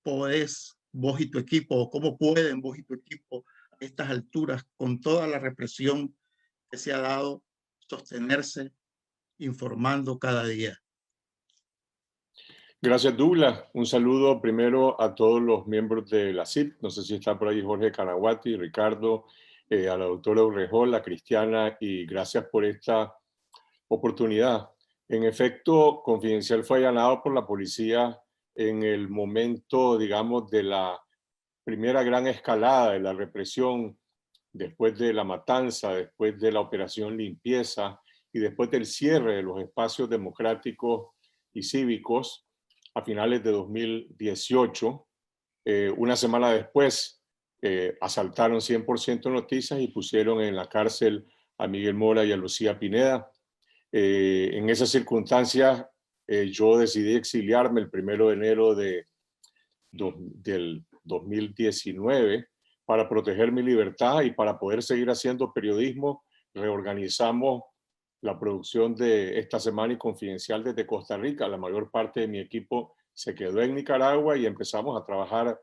podés vos y tu equipo, o cómo pueden vos y tu equipo a estas alturas, con toda la represión que se ha dado, sostenerse informando cada día? Gracias, Douglas. Un saludo primero a todos los miembros de la CIP. No sé si está por ahí Jorge Canaguati, Ricardo, a la doctora Urrejol, a Cristiana, y gracias por esta oportunidad. En efecto, Confidencial fue allanado por la policía en el momento, digamos, de la primera gran escalada de la represión, después de la matanza, después de la operación limpieza y después del cierre de los espacios democráticos y cívicos a finales de 2018. Una semana después asaltaron 100% Noticias y pusieron en la cárcel a Miguel Mora y a Lucía Pineda. En esas circunstancias yo decidí exiliarme el 1 de enero del 2019 para proteger mi libertad y para poder seguir haciendo periodismo. Reorganizamos la producción de Esta Semana y Confidencial desde Costa Rica. La mayor parte de mi equipo se quedó en Nicaragua y empezamos a trabajar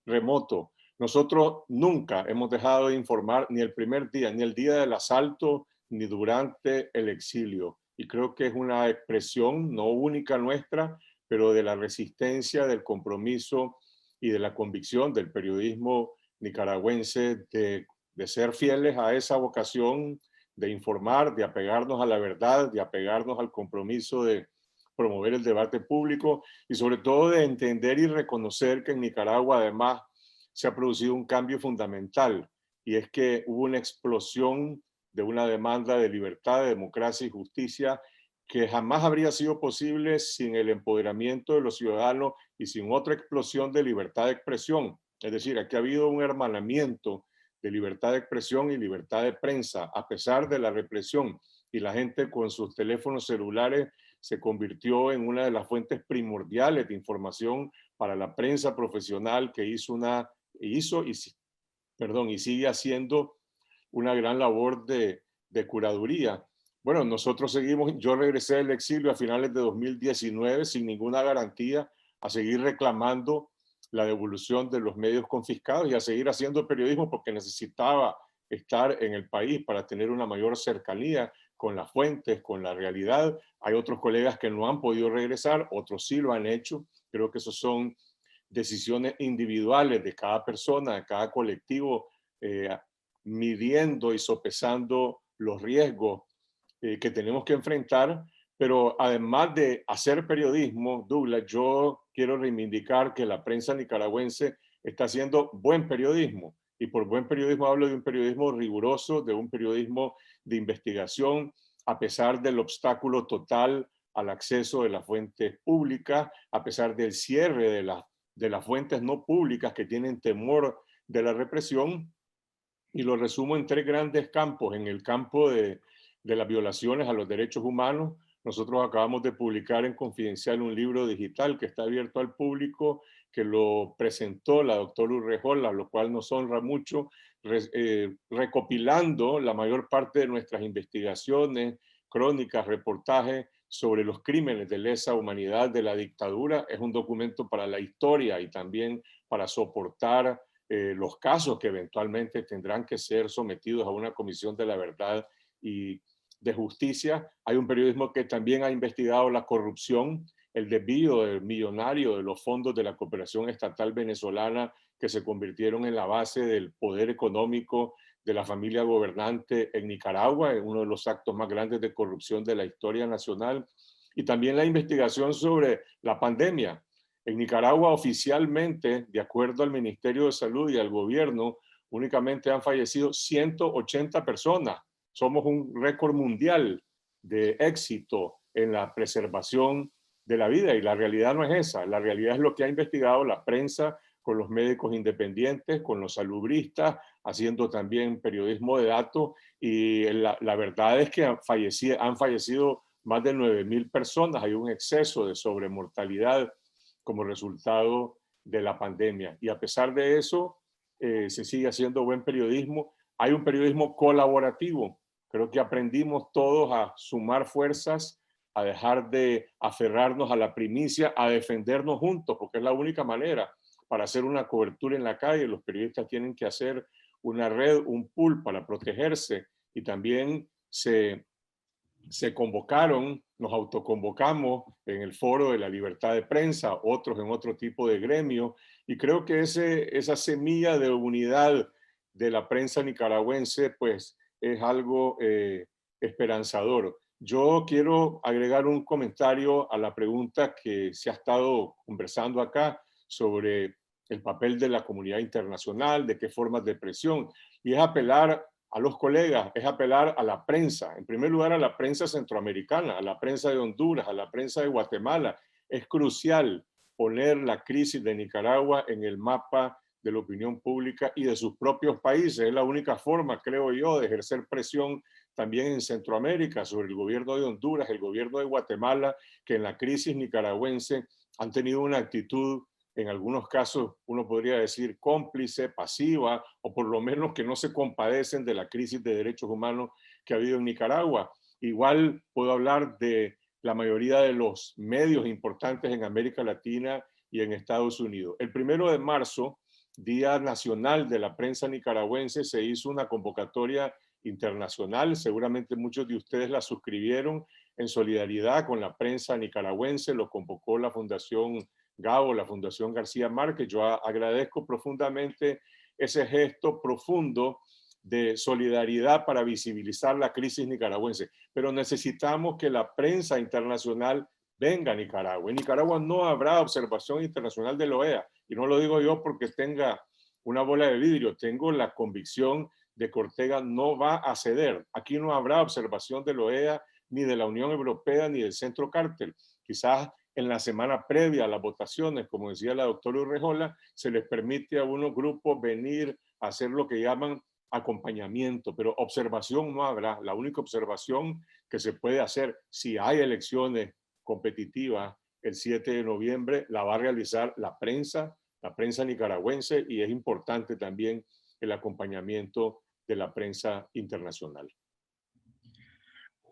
remoto. Nosotros nunca hemos dejado de informar, ni el primer día, ni el día del asalto, ni durante el exilio. Y creo que es una expresión no única nuestra, pero de la resistencia, del compromiso y de la convicción del periodismo nicaragüense de ser fieles a esa vocación de informar, de apegarnos a la verdad, de apegarnos al compromiso de promover el debate público y sobre todo de entender y reconocer que en Nicaragua además se ha producido un cambio fundamental, y es que hubo una explosión de una demanda de libertad, de democracia y justicia que jamás habría sido posible sin el empoderamiento de los ciudadanos y sin otra explosión de libertad de expresión. Es decir, aquí ha habido un hermanamiento de libertad de expresión y libertad de prensa, a pesar de la represión, y la gente con sus teléfonos celulares se convirtió en una de las fuentes primordiales de información para la prensa profesional que y sigue haciendo una gran labor de curaduría. Bueno, nosotros seguimos, yo regresé del exilio a finales de 2019 sin ninguna garantía, a seguir reclamando la devolución de los medios confiscados y a seguir haciendo periodismo porque necesitaba estar en el país para tener una mayor cercanía con las fuentes, con la realidad. Hay otros colegas que no han podido regresar, otros sí lo han hecho. Creo que esos son decisiones individuales de cada persona, de cada colectivo, midiendo y sopesando los riesgos que tenemos que enfrentar. Pero además de hacer periodismo, Douglas, yo quiero reivindicar que la prensa nicaragüense está haciendo buen periodismo. Y por buen periodismo hablo de un periodismo riguroso, de un periodismo de investigación, a pesar del obstáculo total al acceso de las fuentes públicas, a pesar del cierre de las fuentes no públicas que tienen temor de la represión. Y lo resumo en 3 grandes campos. En el campo de las violaciones a los derechos humanos, nosotros acabamos de publicar en Confidencial un libro digital que está abierto al público, que lo presentó la doctora Urrejol, a lo cual nos honra mucho, recopilando la mayor parte de nuestras investigaciones, crónicas, reportajes sobre los crímenes de lesa humanidad de la dictadura. Es un documento para la historia y también para soportar los casos que eventualmente tendrán que ser sometidos a una comisión de la verdad y de justicia. Hay un periodismo que también ha investigado la corrupción, el desvío del millonario de los fondos de la cooperación estatal venezolana que se convirtieron en la base del poder económico de la familia gobernante en Nicaragua, en uno de los actos más grandes de corrupción de la historia nacional. Y también la investigación sobre la pandemia. En Nicaragua oficialmente, de acuerdo al Ministerio de Salud y al gobierno, únicamente han fallecido 180 personas. Somos un récord mundial de éxito en la preservación de la vida, y la realidad no es esa. La realidad es lo que ha investigado la prensa con los médicos independientes, con los salubristas, haciendo también periodismo de datos, y la verdad es que han fallecido más de 9.000 personas. Hay un exceso de sobremortalidad como resultado de la pandemia, y a pesar de eso se sigue haciendo buen periodismo. Hay un periodismo colaborativo. Creo que aprendimos todos a sumar fuerzas, a dejar de aferrarnos a la primicia, a defendernos juntos, porque es la única manera para hacer una cobertura en la calle. Los periodistas tienen que hacer una red, un pool para protegerse, y también se convocaron, nos autoconvocamos en el Foro de la Libertad de Prensa, otros en otro tipo de gremio, y creo que esa semilla de unidad de la prensa nicaragüense pues es algo esperanzador. Yo quiero agregar un comentario a la pregunta que se ha estado conversando acá sobre el papel de la comunidad internacional, de qué formas de presión, y es apelar a los colegas, es apelar a la prensa, en primer lugar a la prensa centroamericana, a la prensa de Honduras, a la prensa de Guatemala. Es crucial poner la crisis de Nicaragua en el mapa de la opinión pública y de sus propios países. Es la única forma, creo yo, de ejercer presión también en Centroamérica sobre el gobierno de Honduras, el gobierno de Guatemala, que en la crisis nicaragüense han tenido una actitud, en algunos casos uno podría decir cómplice, pasiva, o por lo menos que no se compadecen de la crisis de derechos humanos que ha habido en Nicaragua. Igual puedo hablar de la mayoría de los medios importantes en América Latina y en Estados Unidos. El 1 de marzo, Día Nacional de la Prensa Nicaragüense, se hizo una convocatoria internacional. Seguramente muchos de ustedes la suscribieron en solidaridad con la prensa nicaragüense. Lo convocó la Fundación Gabo, la Fundación García Márquez. Yo agradezco profundamente ese gesto profundo de solidaridad para visibilizar la crisis nicaragüense. Pero necesitamos que la prensa internacional venga a Nicaragua. En Nicaragua no habrá observación internacional de la OEA. Y no lo digo yo porque tenga una bola de vidrio. Tengo la convicción de que Ortega no va a ceder. Aquí no habrá observación de la OEA, ni de la Unión Europea, ni del Centro Cártel. Quizás en la semana previa a las votaciones, como decía la doctora Urrejola, se les permite a unos grupos venir a hacer lo que llaman acompañamiento, pero observación no habrá. La única observación que se puede hacer si hay elecciones competitivas el 7 de noviembre la va a realizar la prensa nicaragüense, y es importante también el acompañamiento de la prensa internacional.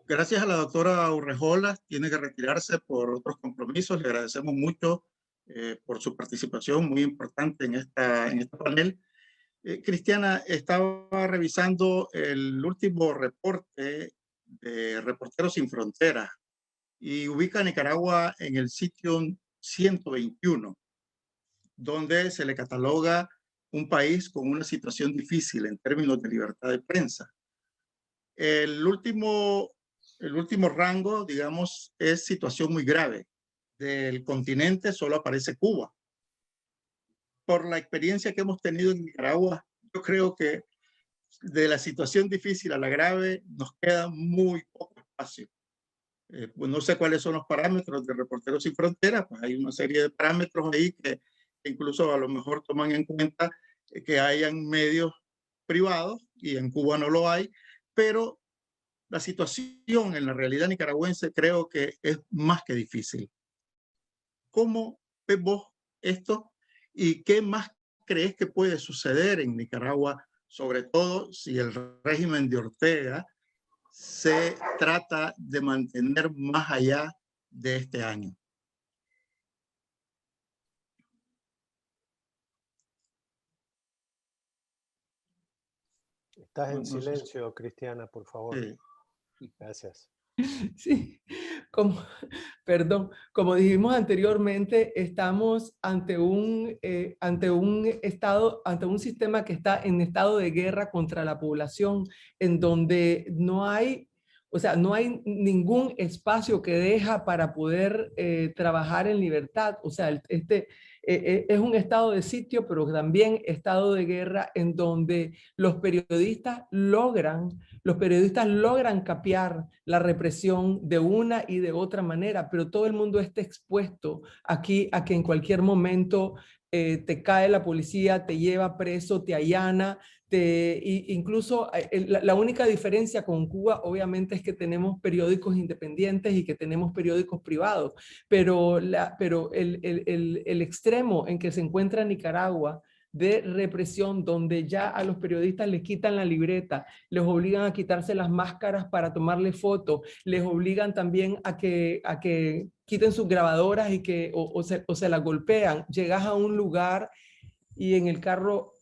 Gracias a la doctora Urrejola, tiene que retirarse por otros compromisos. Le agradecemos mucho por su participación muy importante en este panel. Cristiana, estaba revisando el último reporte de Reporteros Sin Fronteras y ubica a Nicaragua en el sitio 121, donde se le cataloga un país con una situación difícil en términos de libertad de prensa. El último rango, digamos, es situación muy grave. Del continente solo aparece Cuba. Por la experiencia que hemos tenido en Nicaragua, yo creo que de la situación difícil a la grave nos queda muy poco espacio. Pues no sé cuáles son los parámetros de Reporteros Sin Fronteras, pues hay una serie de parámetros ahí que incluso a lo mejor toman en cuenta que hayan medios privados, y en Cuba no lo hay, pero la situación en la realidad nicaragüense creo que es más que difícil. ¿Cómo ves vos esto y qué más crees que puede suceder en Nicaragua, sobre todo si el régimen de Ortega se trata de mantener más allá de este año? Estás en silencio, Cristiana, por favor. Sí. Gracias. Sí, perdón, como dijimos anteriormente, estamos ante un sistema que está en estado de guerra contra la población, en donde no hay, O sea, no hay ningún espacio que deja para poder trabajar en libertad. O sea, es un estado de sitio, pero también estado de guerra en donde los periodistas logran capear la represión de una y de otra manera, pero todo el mundo está expuesto aquí a que en cualquier momento te cae la policía, te lleva preso, te allana, incluso la única diferencia con Cuba obviamente es que tenemos periódicos independientes y que tenemos periódicos privados, pero el extremo en que se encuentra Nicaragua de represión, donde ya a los periodistas les quitan la libreta, les obligan a quitarse las máscaras para tomarle fotos, les obligan también a que quiten sus grabadoras y o se las golpean. Llegas a un lugar y en el carro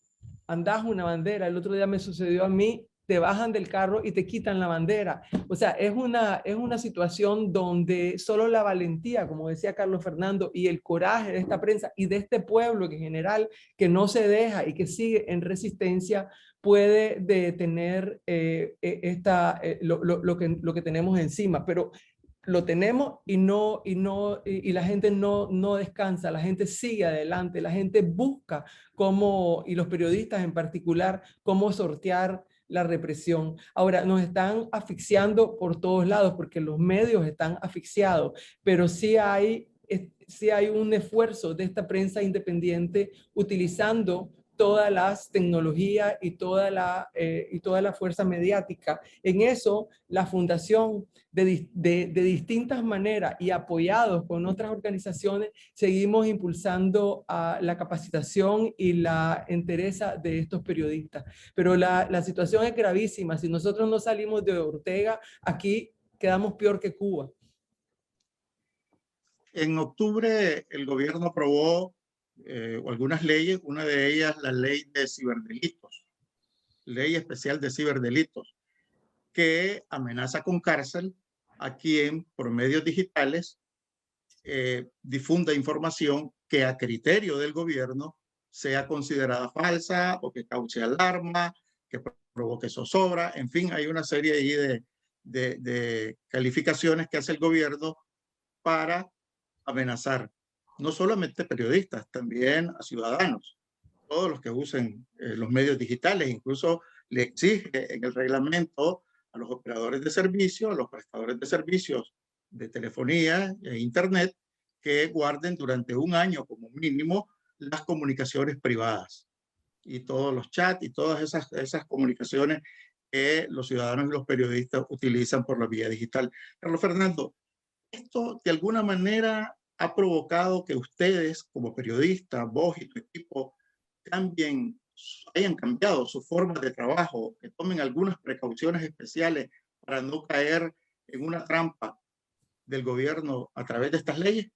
andás una bandera. El otro día me sucedió a mí, te bajan del carro y te quitan la bandera. O sea, es una situación donde solo la valentía, como decía Carlos Fernando, y el coraje de esta prensa y de este pueblo que en general, que no se deja y que sigue en resistencia, puede detener lo que tenemos encima. Pero lo tenemos y la gente no descansa, la gente sigue adelante, la gente busca cómo, y los periodistas en particular, cómo sortear la represión. Ahora, nos están asfixiando por todos lados porque los medios están asfixiados, pero sí hay un esfuerzo de esta prensa independiente utilizando todas las tecnologías y toda la fuerza mediática. En eso, la fundación de distintas maneras y apoyados con otras organizaciones, seguimos impulsando la capacitación y la entereza de estos periodistas. Pero la situación es gravísima. Si nosotros no salimos de Ortega, aquí quedamos peor que Cuba. En octubre el gobierno aprobó algunas leyes, una de ellas la ley de ciberdelitos, ley especial de ciberdelitos, que amenaza con cárcel a quien por medios digitales difunda información que a criterio del gobierno sea considerada falsa o que cause alarma, que provoque zozobra. En fin, hay una serie ahí de calificaciones que hace el gobierno para amenazar no solamente periodistas, también a ciudadanos, todos los que usen los medios digitales. Incluso le exige en el reglamento a los operadores de servicio, a los prestadores de servicios de telefonía e internet, que guarden durante un año como mínimo las comunicaciones privadas y todos los chats y todas esas comunicaciones que los ciudadanos y los periodistas utilizan por la vía digital. Carlos Fernando, esto de alguna manera ha provocado que ustedes como periodistas, vos y tu equipo, hayan cambiado su forma de trabajo, que tomen algunas precauciones especiales para no caer en una trampa del gobierno a través de estas leyes?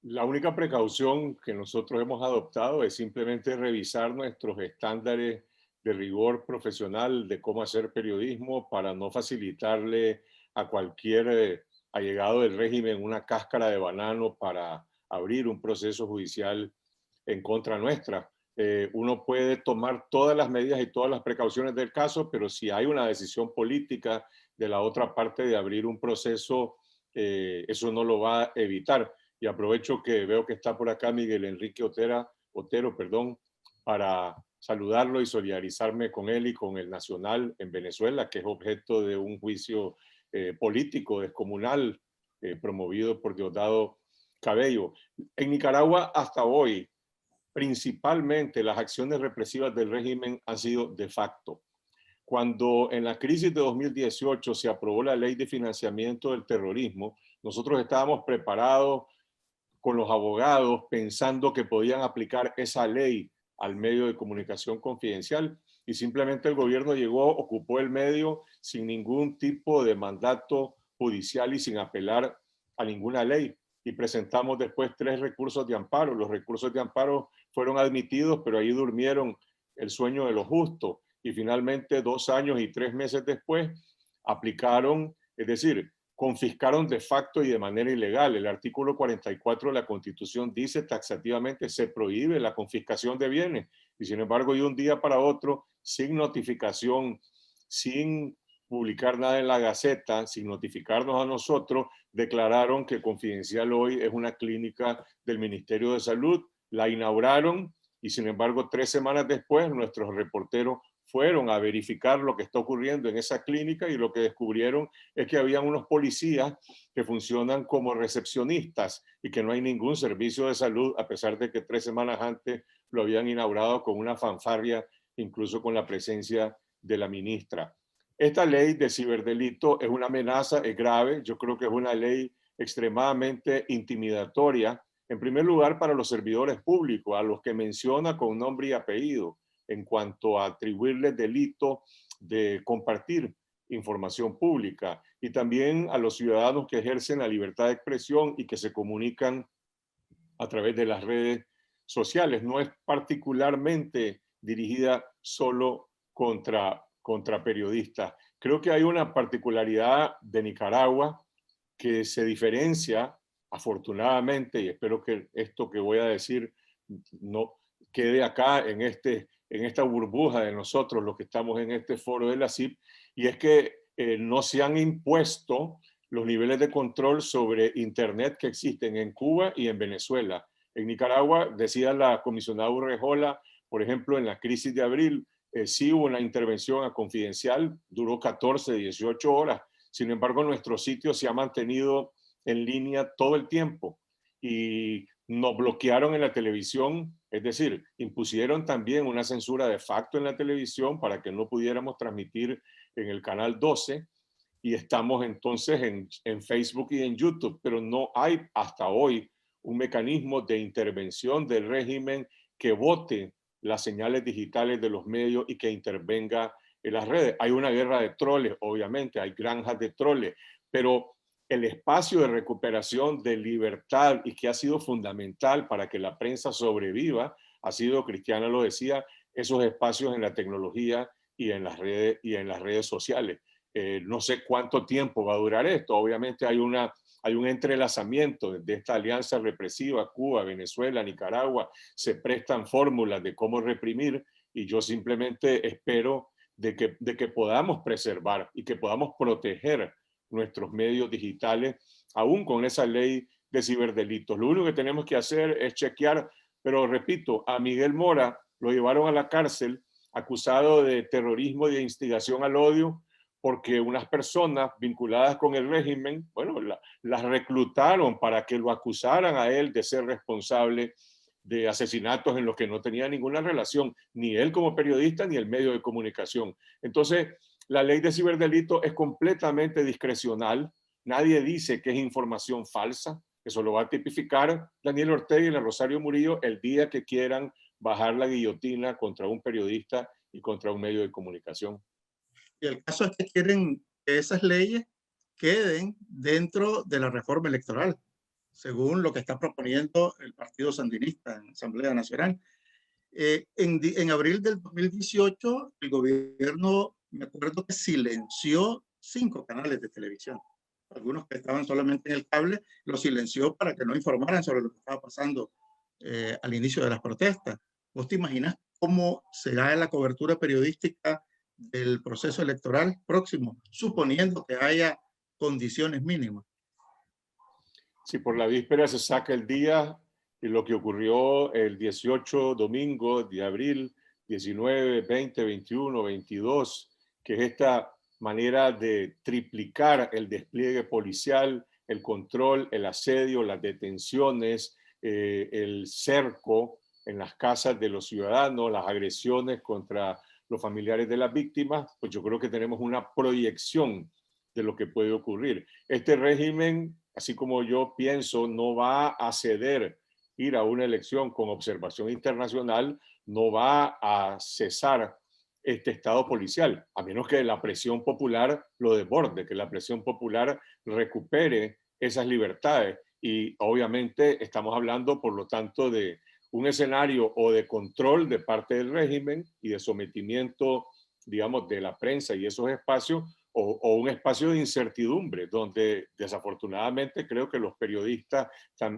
La única precaución que nosotros hemos adoptado es simplemente revisar nuestros estándares de rigor profesional de cómo hacer periodismo para no facilitarle a cualquier allegado del régimen una cáscara de banano para abrir un proceso judicial en contra nuestra. Uno puede tomar todas las medidas y todas las precauciones del caso, pero si hay una decisión política de la otra parte de abrir un proceso, eso no lo va a evitar. Y aprovecho que veo que está por acá Miguel Enrique Otero, para saludarlo y solidarizarme con él y con el Nacional en Venezuela, que es objeto de un juicio político descomunal promovido por Diosdado Cabello. En Nicaragua hasta hoy, principalmente las acciones represivas del régimen han sido de facto. Cuando en la crisis de 2018 se aprobó la ley de financiamiento del terrorismo, nosotros estábamos preparados con los abogados pensando que podían aplicar esa ley al medio de comunicación confidencial y simplemente el gobierno llegó, ocupó el medio sin ningún tipo de mandato judicial y sin apelar a ninguna ley. Y presentamos después 3 recursos de amparo. Los recursos de amparo fueron admitidos, pero ahí durmieron el sueño de los justos. Y finalmente 2 años y 3 meses después aplicaron, es decir, confiscaron de facto y de manera ilegal. El artículo 44 de la Constitución dice taxativamente se prohíbe la confiscación de bienes. Y sin embargo, de un día para otro, sin notificación, sin publicar nada en la Gaceta, sin notificarnos a nosotros, declararon que Confidencial Hoy es una clínica del Ministerio de Salud, la inauguraron y sin embargo 3 semanas después nuestros reporteros fueron a verificar lo que está ocurriendo en esa clínica y lo que descubrieron es que habían unos policías que funcionan como recepcionistas y que no hay ningún servicio de salud, a pesar de que 3 semanas antes lo habían inaugurado con una fanfarria, incluso con la presencia de la ministra. Esta ley de ciberdelito es una amenaza, es grave. Yo creo que es una ley extremadamente intimidatoria, en primer lugar para los servidores públicos, a los que menciona con nombre y apellido, en cuanto a atribuirles delito de compartir información pública, y también a los ciudadanos que ejercen la libertad de expresión y que se comunican a través de las redes sociales. No es particularmente dirigida solo contra periodistas. Creo que hay una particularidad de Nicaragua que se diferencia, afortunadamente, y espero que esto que voy a decir no quede acá en esta burbuja de nosotros, los que estamos en este foro de la CIP, y es que no se han impuesto los niveles de control sobre Internet que existen en Cuba y en Venezuela. En Nicaragua, decía la comisionada Urrejola, por ejemplo, en la crisis de abril, sí hubo una intervención a Confidencial, duró 14, 18 horas. Sin embargo, nuestro sitio se ha mantenido en línea todo el tiempo y nos bloquearon en la televisión, es decir, impusieron también una censura de facto en la televisión para que no pudiéramos transmitir en el canal 12, y estamos entonces en Facebook y en YouTube, pero no hay hasta hoy un mecanismo de intervención del régimen que vote las señales digitales de los medios y que intervenga en las redes. Hay una guerra de troles, obviamente, hay granjas de troles, pero el espacio de recuperación de libertad y que ha sido fundamental para que la prensa sobreviva, ha sido, Cristiana lo decía, esos espacios en la tecnología y en las redes sociales. No sé cuánto tiempo va a durar esto. Obviamente hay un entrelazamiento de esta alianza represiva, Cuba, Venezuela, Nicaragua, se prestan fórmulas de cómo reprimir, y yo simplemente espero de que podamos preservar y que podamos proteger nuestros medios digitales, aún con esa ley de ciberdelitos. Lo único que tenemos que hacer es chequear, pero repito, a Miguel Mora lo llevaron a la cárcel acusado de terrorismo y de instigación al odio, porque unas personas vinculadas con el régimen, bueno, las reclutaron para que lo acusaran a él de ser responsable de asesinatos en los que no tenía ninguna relación, ni él como periodista, ni el medio de comunicación. Entonces, la ley de ciberdelito es completamente discrecional. Nadie dice que es información falsa. Eso lo va a tipificar Daniel Ortega y la Rosario Murillo el día que quieran bajar la guillotina contra un periodista y contra un medio de comunicación. Y el caso es que quieren que esas leyes queden dentro de la reforma electoral, según lo que está proponiendo el Partido Sandinista en Asamblea Nacional. En abril del 2018, el gobierno, me acuerdo que silenció 5 canales de televisión. Algunos que estaban solamente en el cable, los silenció para que no informaran sobre lo que estaba pasando al inicio de las protestas. ¿Vos te imaginas cómo será la cobertura periodística del proceso electoral próximo, suponiendo que haya condiciones mínimas? Si por la víspera se saca el día y lo que ocurrió el 18 domingo de abril, 19, 20, 21, 22, que es esta manera de triplicar el despliegue policial, el control, el asedio, las detenciones, el cerco en las casas de los ciudadanos, las agresiones contra los familiares de las víctimas, pues yo creo que tenemos una proyección de lo que puede ocurrir. Este régimen, así como yo pienso, no va a ceder ir a una elección con observación internacional, no va a cesar este estado policial, a menos que la presión popular lo desborde, que la presión popular recupere esas libertades. Y obviamente estamos hablando, por lo tanto, de un escenario o de control de parte del régimen y de sometimiento, digamos, de la prensa y esos espacios, o un espacio de incertidumbre, donde desafortunadamente creo que los periodistas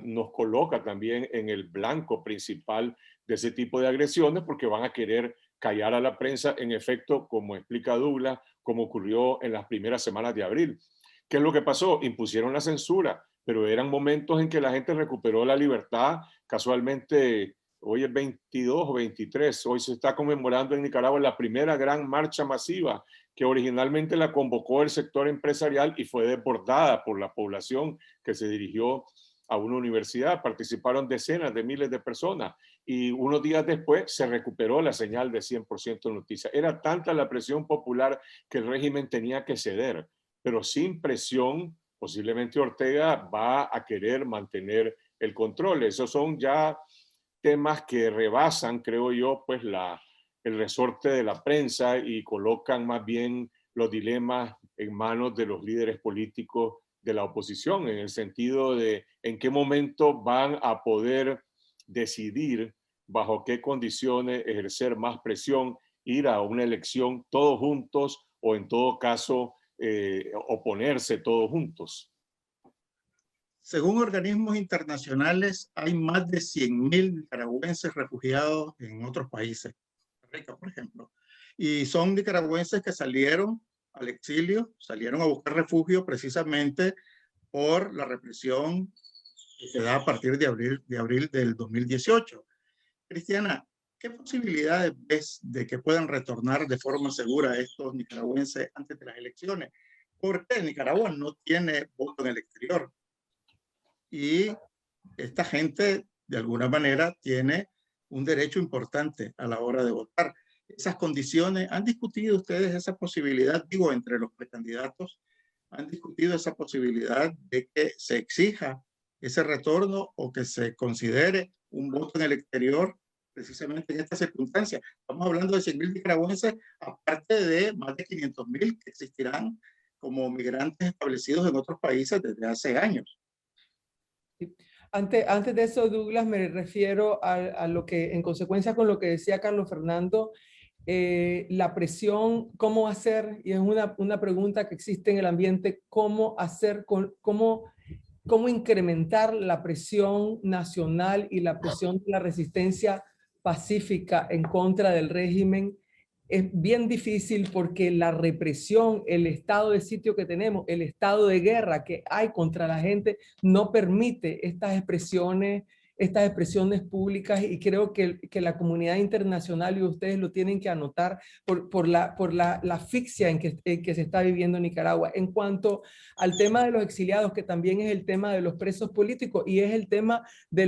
nos coloca también en el blanco principal de ese tipo de agresiones, porque van a querer callar a la prensa, en efecto, como explica Douglas, como ocurrió en las primeras semanas de abril. ¿Qué es lo que pasó? Impusieron la censura, pero eran momentos en que la gente recuperó la libertad. Casualmente, hoy es 22 o 23, hoy se está conmemorando en Nicaragua la primera gran marcha masiva que originalmente la convocó el sector empresarial y fue desbordada por la población que se dirigió a una universidad. Participaron decenas de miles de personas y unos días después se recuperó la señal de 100% noticia. Era tanta la presión popular que el régimen tenía que ceder, pero sin presión posiblemente Ortega va a querer mantener el control. Esos son ya temas que rebasan, creo yo, pues el resorte de la prensa y colocan más bien los dilemas en manos de los líderes políticos de la oposición, en el sentido de en qué momento van a poder decidir bajo qué condiciones ejercer más presión, ir a una elección todos juntos o en todo caso oponerse todos juntos. Según organismos internacionales, hay más de 100.000 nicaragüenses refugiados en otros países, Costa Rica, por ejemplo, y son nicaragüenses que salieron al exilio, salieron a buscar refugio precisamente por la represión que se da a partir de abril del 2018. Cristiana, ¿qué posibilidades ves de que puedan retornar de forma segura estos nicaragüenses antes de las elecciones? Porque Nicaragua no tiene voto en el exterior. Y esta gente, de alguna manera, tiene un derecho importante a la hora de votar. Esas condiciones, ¿han discutido ustedes esa posibilidad? Digo, entre los precandidatos, ¿han discutido esa posibilidad de que se exija ese retorno o que se considere un voto en el exterior precisamente en esta circunstancia? Estamos hablando de 100.000 nicaragüenses, aparte de más de 500.000 que existirán como migrantes establecidos en otros países desde hace años. Antes de eso, Douglas, me refiero a lo que, en consecuencia con lo que decía Carlos Fernando, la presión, cómo hacer, y es una pregunta que existe en el ambiente, cómo hacer, cómo incrementar la presión nacional y la presión de la resistencia pacífica en contra del régimen. Es bien difícil porque la represión, el estado de sitio que tenemos, el estado de guerra que hay contra la gente no permite estas expresiones públicas, y creo que la comunidad internacional, y ustedes lo tienen que anotar por la asfixia en que se está viviendo en Nicaragua. En cuanto al tema de los exiliados, que también es el tema de los presos políticos y es el tema de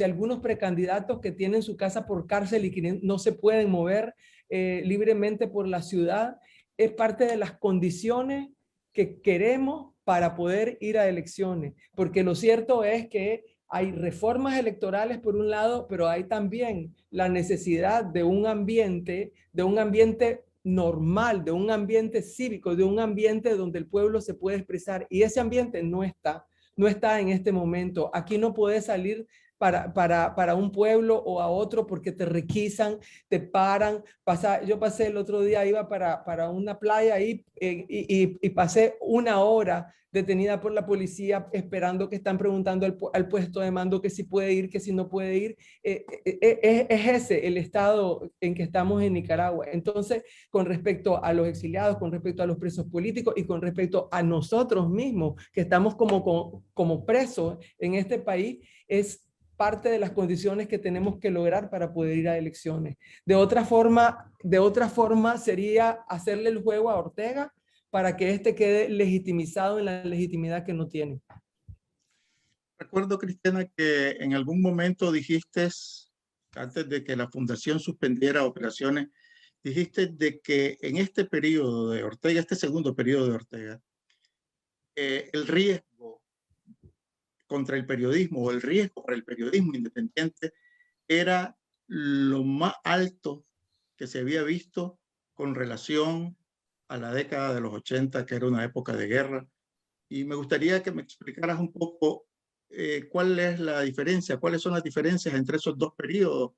algunos precandidatos que tienen su casa por cárcel y que no se pueden mover libremente por la ciudad, es parte de las condiciones que queremos para poder ir a elecciones, porque lo cierto es que hay reformas electorales por un lado, pero hay también la necesidad de un ambiente normal, de un ambiente cívico, de un ambiente donde el pueblo se puede expresar, y ese ambiente no está en este momento. Aquí no puedes salir para un pueblo o a otro porque te requisan, te paran. Yo pasé el otro día, iba para una playa ahí y pasé una hora detenida por la policía esperando, que están preguntando al puesto de mando que si puede ir, que si no puede ir. Es ese el estado en que estamos en Nicaragua. Entonces, con respecto a los exiliados, con respecto a los presos políticos y con respecto a nosotros mismos que estamos como presos en este país, es parte de las condiciones que tenemos que lograr para poder ir a elecciones. De otra forma sería hacerle el juego a Ortega para que éste quede legitimizado en la legitimidad que no tiene. Recuerdo, Cristiana, que en algún momento dijiste, antes de que la fundación suspendiera operaciones, dijiste de que en este periodo de Ortega, este segundo periodo de Ortega, el riesgo contra el periodismo o el riesgo para el periodismo independiente era lo más alto que se había visto con relación a la década de los 80, que era una época de guerra. Y me gustaría que me explicaras un poco cuál es la diferencia, cuáles son las diferencias entre esos dos periodos.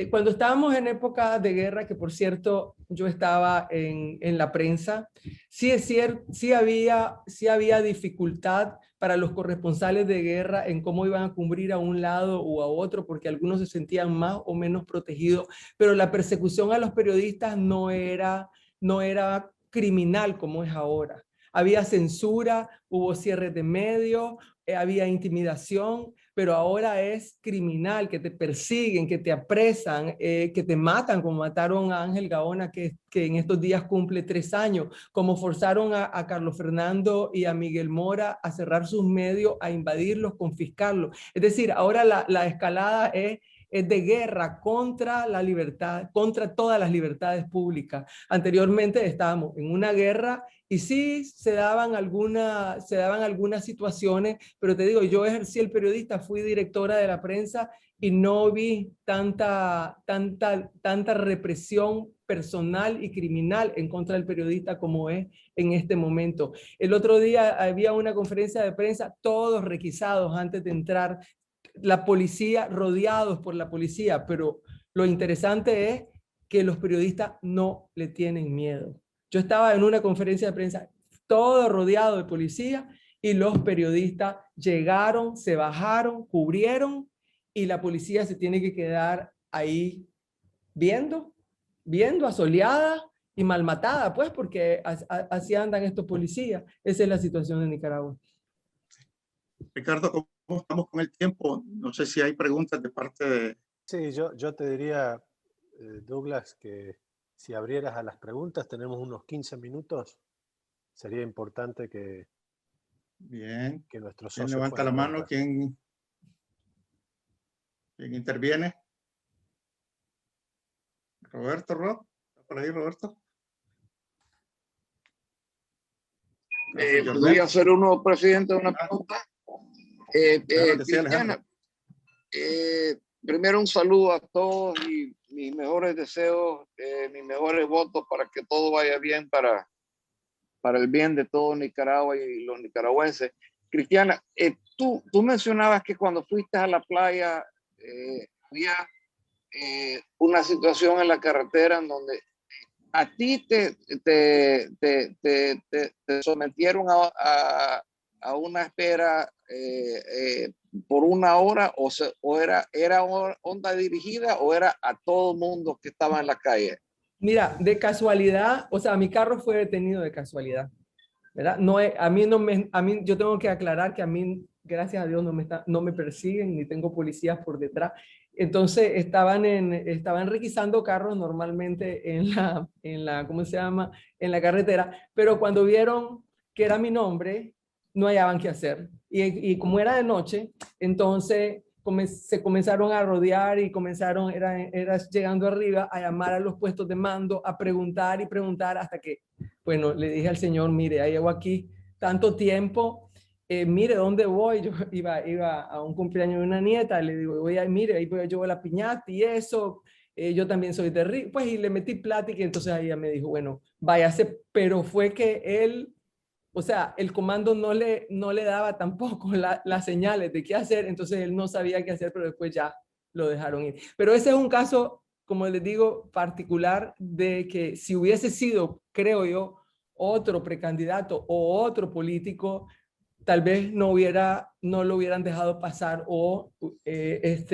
Cuando estábamos en época de guerra, que por cierto yo estaba en la prensa, sí es cierto, sí había dificultad para los corresponsales de guerra en cómo iban a cubrir a un lado o a otro, porque algunos se sentían más o menos protegidos, pero la persecución a los periodistas no era criminal como es ahora. Había censura, hubo cierres de medios, había intimidación, pero ahora es criminal, que te persiguen, que te apresan, que te matan, como mataron a Ángel Gaona, que en estos días cumple 3 años, como forzaron a Carlos Fernando y a Miguel Mora a cerrar sus medios, a invadirlos, confiscarlos. Es decir, ahora la escalada es de guerra contra la libertad, contra todas las libertades públicas. Anteriormente estábamos en una guerra y sí se daban algunas situaciones, pero te digo, yo ejercí el periodista, fui directora de la prensa y no vi tanta represión personal y criminal en contra del periodista como es en este momento. El otro día había una conferencia de prensa, todos requisados antes de entrar, la policía, rodeados por la policía, pero lo interesante es que los periodistas no le tienen miedo. Yo estaba en una conferencia de prensa, todo rodeado de policía, y los periodistas llegaron, se bajaron, cubrieron, y la policía se tiene que quedar ahí viendo, asoleada y malmatada, pues, porque así andan estos policías. Esa es la situación de Nicaragua. Ricardo, ¿cómo estamos con el tiempo? No sé si hay preguntas de parte de... Sí, yo te diría, Douglas, que si abrieras a las preguntas, tenemos unos 15 minutos. Sería importante que, Bien. que nuestros ¿Quién socios levanta la puedan mano? preguntar. ¿Quién interviene? Roberto, ¿está por ahí, Roberto? ¿Podría ser uno, presidente, una pregunta? Claro que sí, Cristiana, primero un saludo a todos y mis mejores deseos, mis mejores votos para que todo vaya bien para el bien de todo Nicaragua y los nicaragüenses. Cristiana, tú mencionabas que cuando fuiste a la playa había una situación en la carretera en donde a ti te sometieron a una espera por 1 hora, o era onda dirigida, o era a todo mundo que estaba en la calle. Mira, de casualidad, o sea, mi carro fue detenido de casualidad, ¿verdad? No, yo tengo que aclarar que a mí, gracias a Dios, no me persiguen ni tengo policías por detrás. Entonces estaban requisando carros normalmente en la, ¿cómo se llama? En la carretera, pero cuando vieron que era mi nombre, no hallaban qué hacer. Y como era de noche, entonces se comenzaron a rodear y era llegando arriba a llamar a los puestos de mando, a preguntar y preguntar hasta que, bueno, le dije al señor, mire, ya llevo aquí tanto tiempo, mire, ¿dónde voy? Yo iba a un cumpleaños de una nieta, le digo, mire, ahí voy yo a la piñata y eso, yo también soy de Río, pues, y le metí plática y entonces ella me dijo, bueno, váyase, pero fue que él, o sea, el comando no le daba tampoco las señales de qué hacer, entonces él no sabía qué hacer, pero después ya lo dejaron ir. Pero ese es un caso, como les digo, particular de que si hubiese sido, creo yo, otro precandidato o otro político, tal vez no lo hubieran dejado pasar o le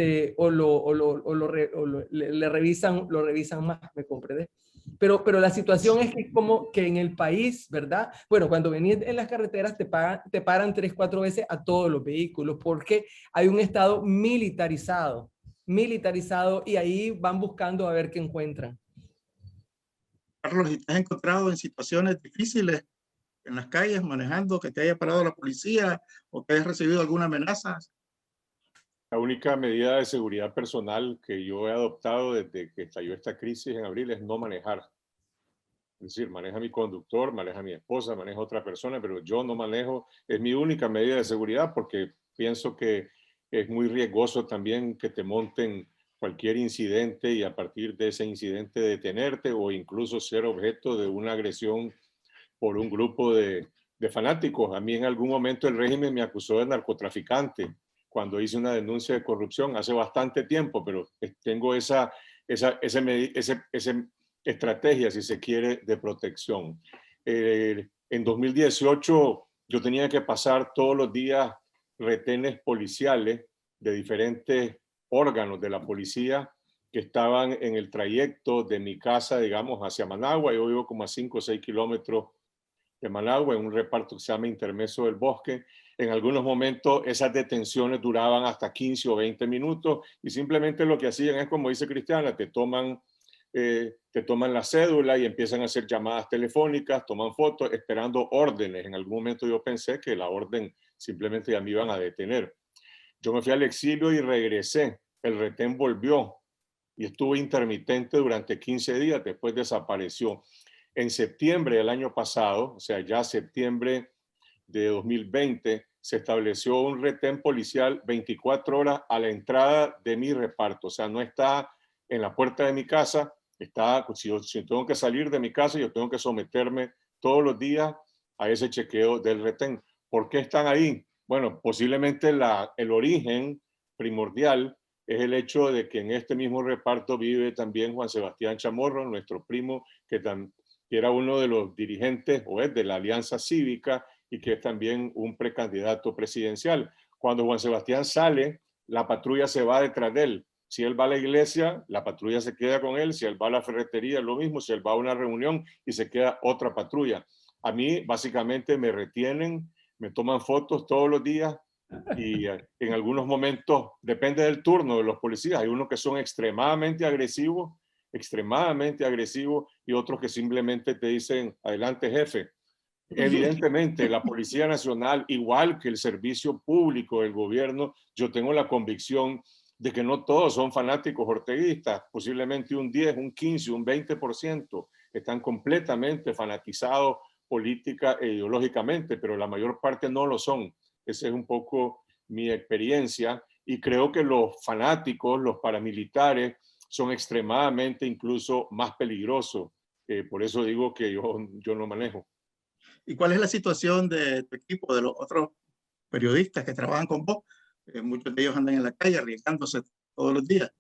revisan más, ¿me comprendes? Pero la situación es que como que en el país, ¿verdad? Bueno, cuando venís en las carreteras te paran 3, 4 veces a todos los vehículos porque hay un estado militarizado y ahí van buscando a ver qué encuentran. Carlos, ¿y te has encontrado en situaciones difíciles en las calles manejando, que te haya parado la policía o que hayas recibido alguna amenaza? La única medida de seguridad personal que yo he adoptado desde que estalló esta crisis en abril es no manejar. Es decir, maneja mi conductor, maneja mi esposa, maneja otra persona, pero yo no manejo. Es mi única medida de seguridad porque pienso que es muy riesgoso también que te monten cualquier incidente y a partir de ese incidente detenerte o incluso ser objeto de una agresión por un grupo de fanáticos. A mí en algún momento el régimen me acusó de narcotraficante cuando hice una denuncia de corrupción hace bastante tiempo, pero tengo esa estrategia, si se quiere, de protección. En 2018 yo tenía que pasar todos los días retenes policiales de diferentes órganos de la policía que estaban en el trayecto de mi casa, digamos, hacia Managua. Yo vivo como a 5 o 6 kilómetros de Managua, en un reparto que se llama Intermeso del Bosque. En algunos momentos esas detenciones duraban hasta 15 o 20 minutos y simplemente lo que hacían es, como dice Cristiana, te toman la cédula y empiezan a hacer llamadas telefónicas, toman fotos, esperando órdenes. En algún momento yo pensé que la orden simplemente ya me iban a detener. Yo me fui al exilio y regresé. El retén volvió y estuvo intermitente durante 15 días, después desapareció. En septiembre del año pasado, o sea, ya septiembre de 2020, se estableció un retén policial 24 horas a la entrada de mi reparto. O sea, no está en la puerta de mi casa, está, si tengo que salir de mi casa, yo tengo que someterme todos los días a ese chequeo del retén. ¿Por qué están ahí? Bueno, posiblemente el origen primordial es el hecho de que en este mismo reparto vive también Juan Sebastián Chamorro, nuestro primo, que era uno de los dirigentes o es de la Alianza Cívica y que es también un precandidato presidencial. Cuando Juan Sebastián sale, la patrulla se va detrás de él. Si él va a la iglesia, la patrulla se queda con él. Si él va a la ferretería, lo mismo. Si él va a una reunión y se queda otra patrulla. A mí, básicamente, me retienen, me toman fotos todos los días y en algunos momentos, depende del turno de los policías. Hay unos que son extremadamente agresivos y otros que simplemente te dicen, adelante jefe. Evidentemente, la Policía Nacional, igual que el servicio público del gobierno, yo tengo la convicción de que no todos son fanáticos orteguistas, posiblemente un 10, un 15, un 20% están completamente fanatizados política e ideológicamente, pero la mayor parte no lo son. Esa es un poco mi experiencia y creo que los fanáticos, los paramilitares, son extremadamente incluso más peligrosos. Por eso digo que yo no manejo. ¿Y cuál es la situación de tu equipo, de los otros periodistas que trabajan con vos? Muchos de ellos andan en la calle arriesgándose todos los días.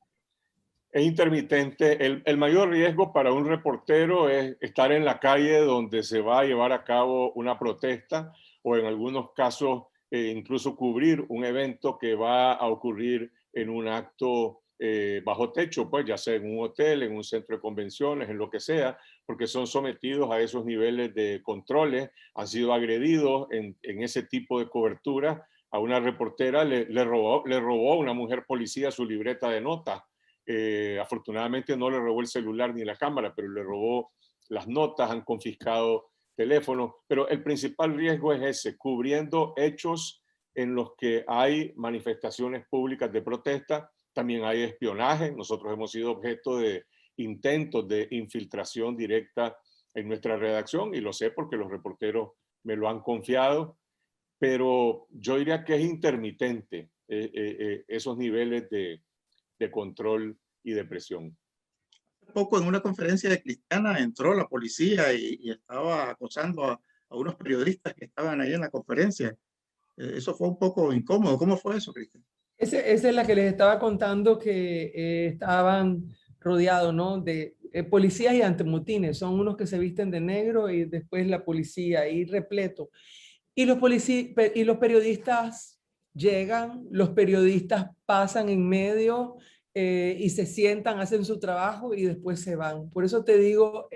Es intermitente. El mayor riesgo para un reportero es estar en la calle donde se va a llevar a cabo una protesta o en algunos casos incluso cubrir un evento que va a ocurrir en un acto bajo techo, pues ya sea en un hotel, en un centro de convenciones, en lo que sea, porque son sometidos a esos niveles de controles, han sido agredidos en ese tipo de cobertura. A una reportera le robó a una mujer policía su libreta de notas. Afortunadamente no le robó el celular ni la cámara, pero le robó las notas, han confiscado teléfonos. Pero el principal riesgo es ese, cubriendo hechos en los que hay manifestaciones públicas de protesta. También hay espionaje. Nosotros hemos sido objeto de intentos de infiltración directa en nuestra redacción y lo sé porque los reporteros me lo han confiado. Pero yo diría que es intermitente esos niveles de control y de presión. Hace poco en una conferencia de Cristiana entró la policía y estaba acosando a unos periodistas que estaban ahí en la conferencia. Eso fue un poco incómodo. ¿Cómo fue eso, Cristian? Esa es la que les estaba contando que estaban rodeados, ¿no? De policías y antimotines. Son unos que se visten de negro y después la policía ahí repleto. Y los periodistas llegan, los periodistas pasan en medio y se sientan, hacen su trabajo y después se van. Por eso te digo,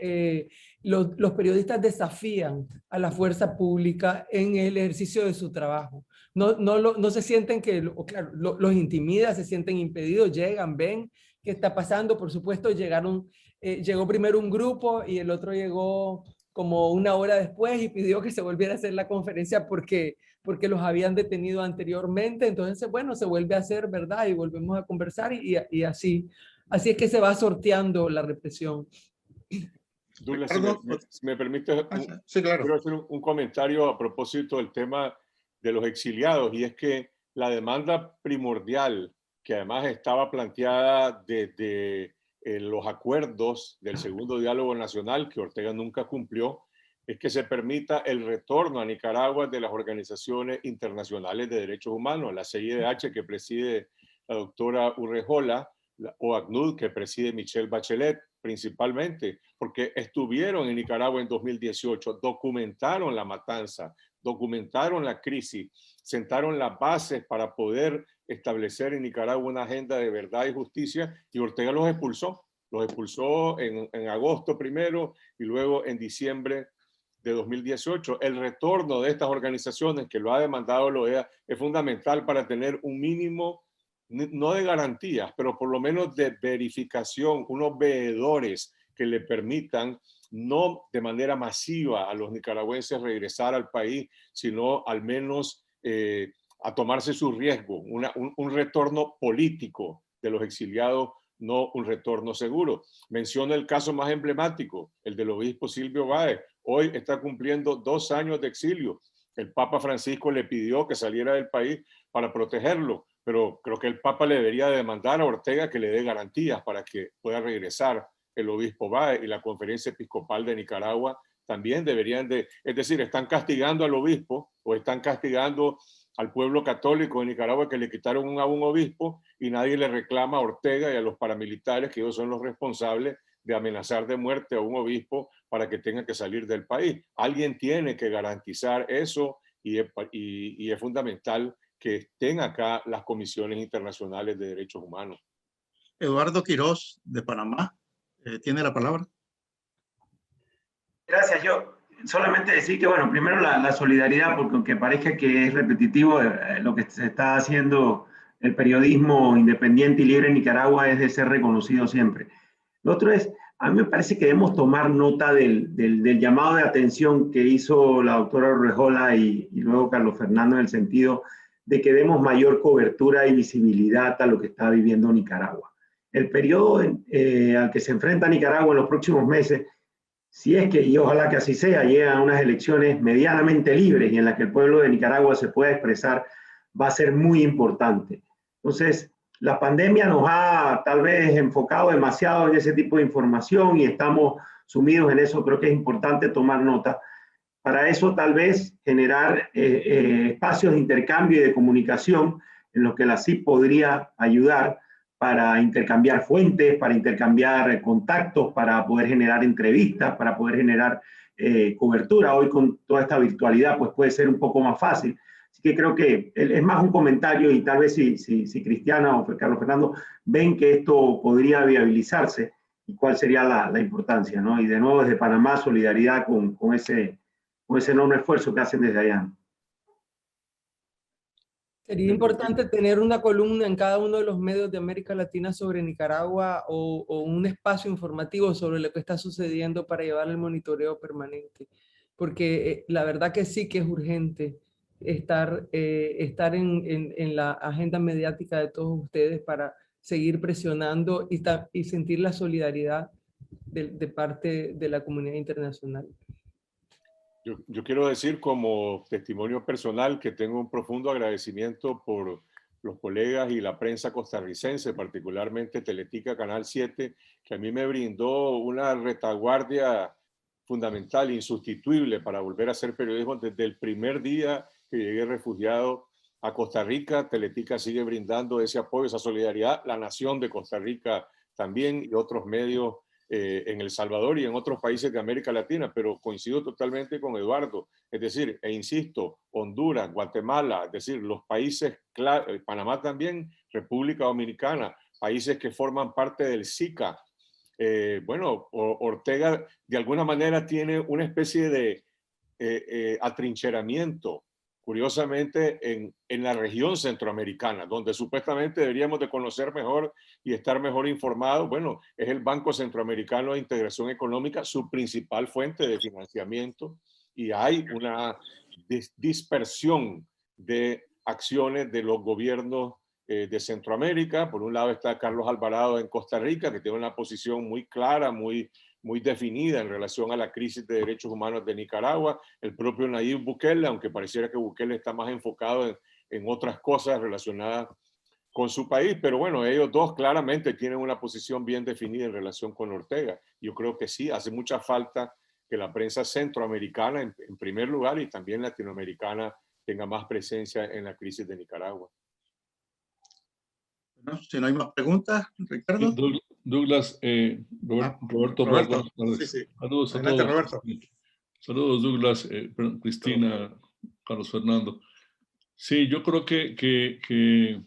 los periodistas desafían a la fuerza pública en el ejercicio de su trabajo. No se sienten que, claro, los intimida, se sienten impedidos, llegan, ven qué está pasando. Por supuesto, llegó primero un grupo y el otro llegó como una hora después y pidió que se volviera a hacer la conferencia porque los habían detenido anteriormente. Entonces, bueno, se vuelve a hacer, ¿verdad? Y volvemos a conversar y así es que se va sorteando la represión. Douglas, si me permite, sí, claro. Quiero hacer un comentario a propósito del tema de los exiliados, y es que la demanda primordial, que además estaba planteada desde los acuerdos del segundo diálogo nacional, que Ortega nunca cumplió, es que se permita el retorno a Nicaragua de las organizaciones internacionales de derechos humanos, la CIDH que preside la doctora Urrejola, la OACNUD que preside Michelle Bachelet, principalmente, porque estuvieron en Nicaragua en 2018, documentaron la matanza, documentaron la crisis, sentaron las bases para poder establecer en Nicaragua una agenda de verdad y justicia, y Ortega los expulsó. Los expulsó en agosto primero y luego en diciembre de 2018. El retorno de estas organizaciones que lo ha demandado la OEA es fundamental para tener un mínimo, no de garantías, pero por lo menos de verificación, unos veedores que le permitan no de manera masiva a los nicaragüenses regresar al país, sino al menos a tomarse su riesgo, un retorno político de los exiliados, no un retorno seguro. Menciono el caso más emblemático, el del obispo Silvio Báez. Hoy está cumpliendo 2 años de exilio. El Papa Francisco le pidió que saliera del país para protegerlo, pero creo que el Papa le debería demandar a Ortega que le dé garantías para que pueda regresar el obispo Báez, y la Conferencia Episcopal de Nicaragua también deberían de, es decir, están castigando al obispo o están castigando al pueblo católico de Nicaragua, que le quitaron a un obispo, y nadie le reclama a Ortega y a los paramilitares, que ellos son los responsables de amenazar de muerte a un obispo para que tenga que salir del país. Alguien tiene que garantizar eso, y es fundamental que estén acá las comisiones internacionales de derechos humanos. Eduardo Quiroz, de Panamá, tiene la palabra. Gracias. Yo solamente decir que, bueno, primero la solidaridad, porque aunque parezca que es repetitivo, lo que se está haciendo el periodismo independiente y libre en Nicaragua es de ser reconocido siempre. Lo otro es, a mí me parece que debemos tomar nota del llamado de atención que hizo la doctora Urrejola y luego Carlos Fernando, en el sentido de que demos mayor cobertura y visibilidad a lo que está viviendo Nicaragua. El periodo al que se enfrenta Nicaragua en los próximos meses, si es que, y ojalá que así sea, llegan a unas elecciones medianamente libres y en las que el pueblo de Nicaragua se pueda expresar, va a ser muy importante. Entonces, la pandemia nos ha tal vez enfocado demasiado en ese tipo de información y estamos sumidos en eso. Creo que es importante tomar nota. Para eso, tal vez, generar espacios de intercambio y de comunicación en los que la CIP podría ayudar, para intercambiar fuentes, para intercambiar contactos, para poder generar entrevistas, para poder generar cobertura. Hoy con toda esta virtualidad pues puede ser un poco más fácil. Así que creo que es más un comentario, y tal vez si Cristiana o Carlos Fernando ven que esto podría viabilizarse, y cuál sería la importancia, ¿no? Y de nuevo desde Panamá, solidaridad con ese enorme esfuerzo que hacen desde allá. Sería importante tener una columna en cada uno de los medios de América Latina sobre Nicaragua, o un espacio informativo sobre lo que está sucediendo para llevar el monitoreo permanente. Porque la verdad que sí que es urgente estar en la agenda mediática de todos ustedes para seguir presionando y sentir la solidaridad de parte de la comunidad internacional. Yo quiero decir como testimonio personal que tengo un profundo agradecimiento por los colegas y la prensa costarricense, particularmente Teletica Canal 7, que a mí me brindó una retaguardia fundamental, insustituible, para volver a hacer periodismo. Desde el primer día que llegué refugiado a Costa Rica, Teletica sigue brindando ese apoyo, esa solidaridad. La Nación de Costa Rica también, y otros medios en El Salvador y en otros países de América Latina, pero coincido totalmente con Eduardo. Es decir, e insisto, Honduras, Guatemala, es decir, los países, Panamá también, República Dominicana, países que forman parte del SICA. Bueno, Ortega de alguna manera tiene una especie de atrincheramiento, curiosamente, en la región centroamericana, donde supuestamente deberíamos de conocer mejor y estar mejor informados. Bueno, es el Banco Centroamericano de Integración Económica su principal fuente de financiamiento, y hay una dispersión de acciones de los gobiernos de Centroamérica. Por un lado está Carlos Alvarado en Costa Rica, que tiene una posición muy clara, muy definida en relación a la crisis de derechos humanos de Nicaragua. El propio Nayib Bukele, aunque pareciera que Bukele está más enfocado en otras cosas relacionadas con su país, pero bueno, ellos dos claramente tienen una posición bien definida en relación con Ortega. Yo creo que sí, hace mucha falta que la prensa centroamericana, en primer lugar, y también latinoamericana, tenga más presencia en la crisis de Nicaragua. Bueno, si no hay más preguntas, Ricardo. Douglas, Roberto. Buenas tardes. Sí. Saludos a Adelante, todos. Roberto. Saludos, Douglas, Cristina, Carlos Fernando. Sí, yo creo que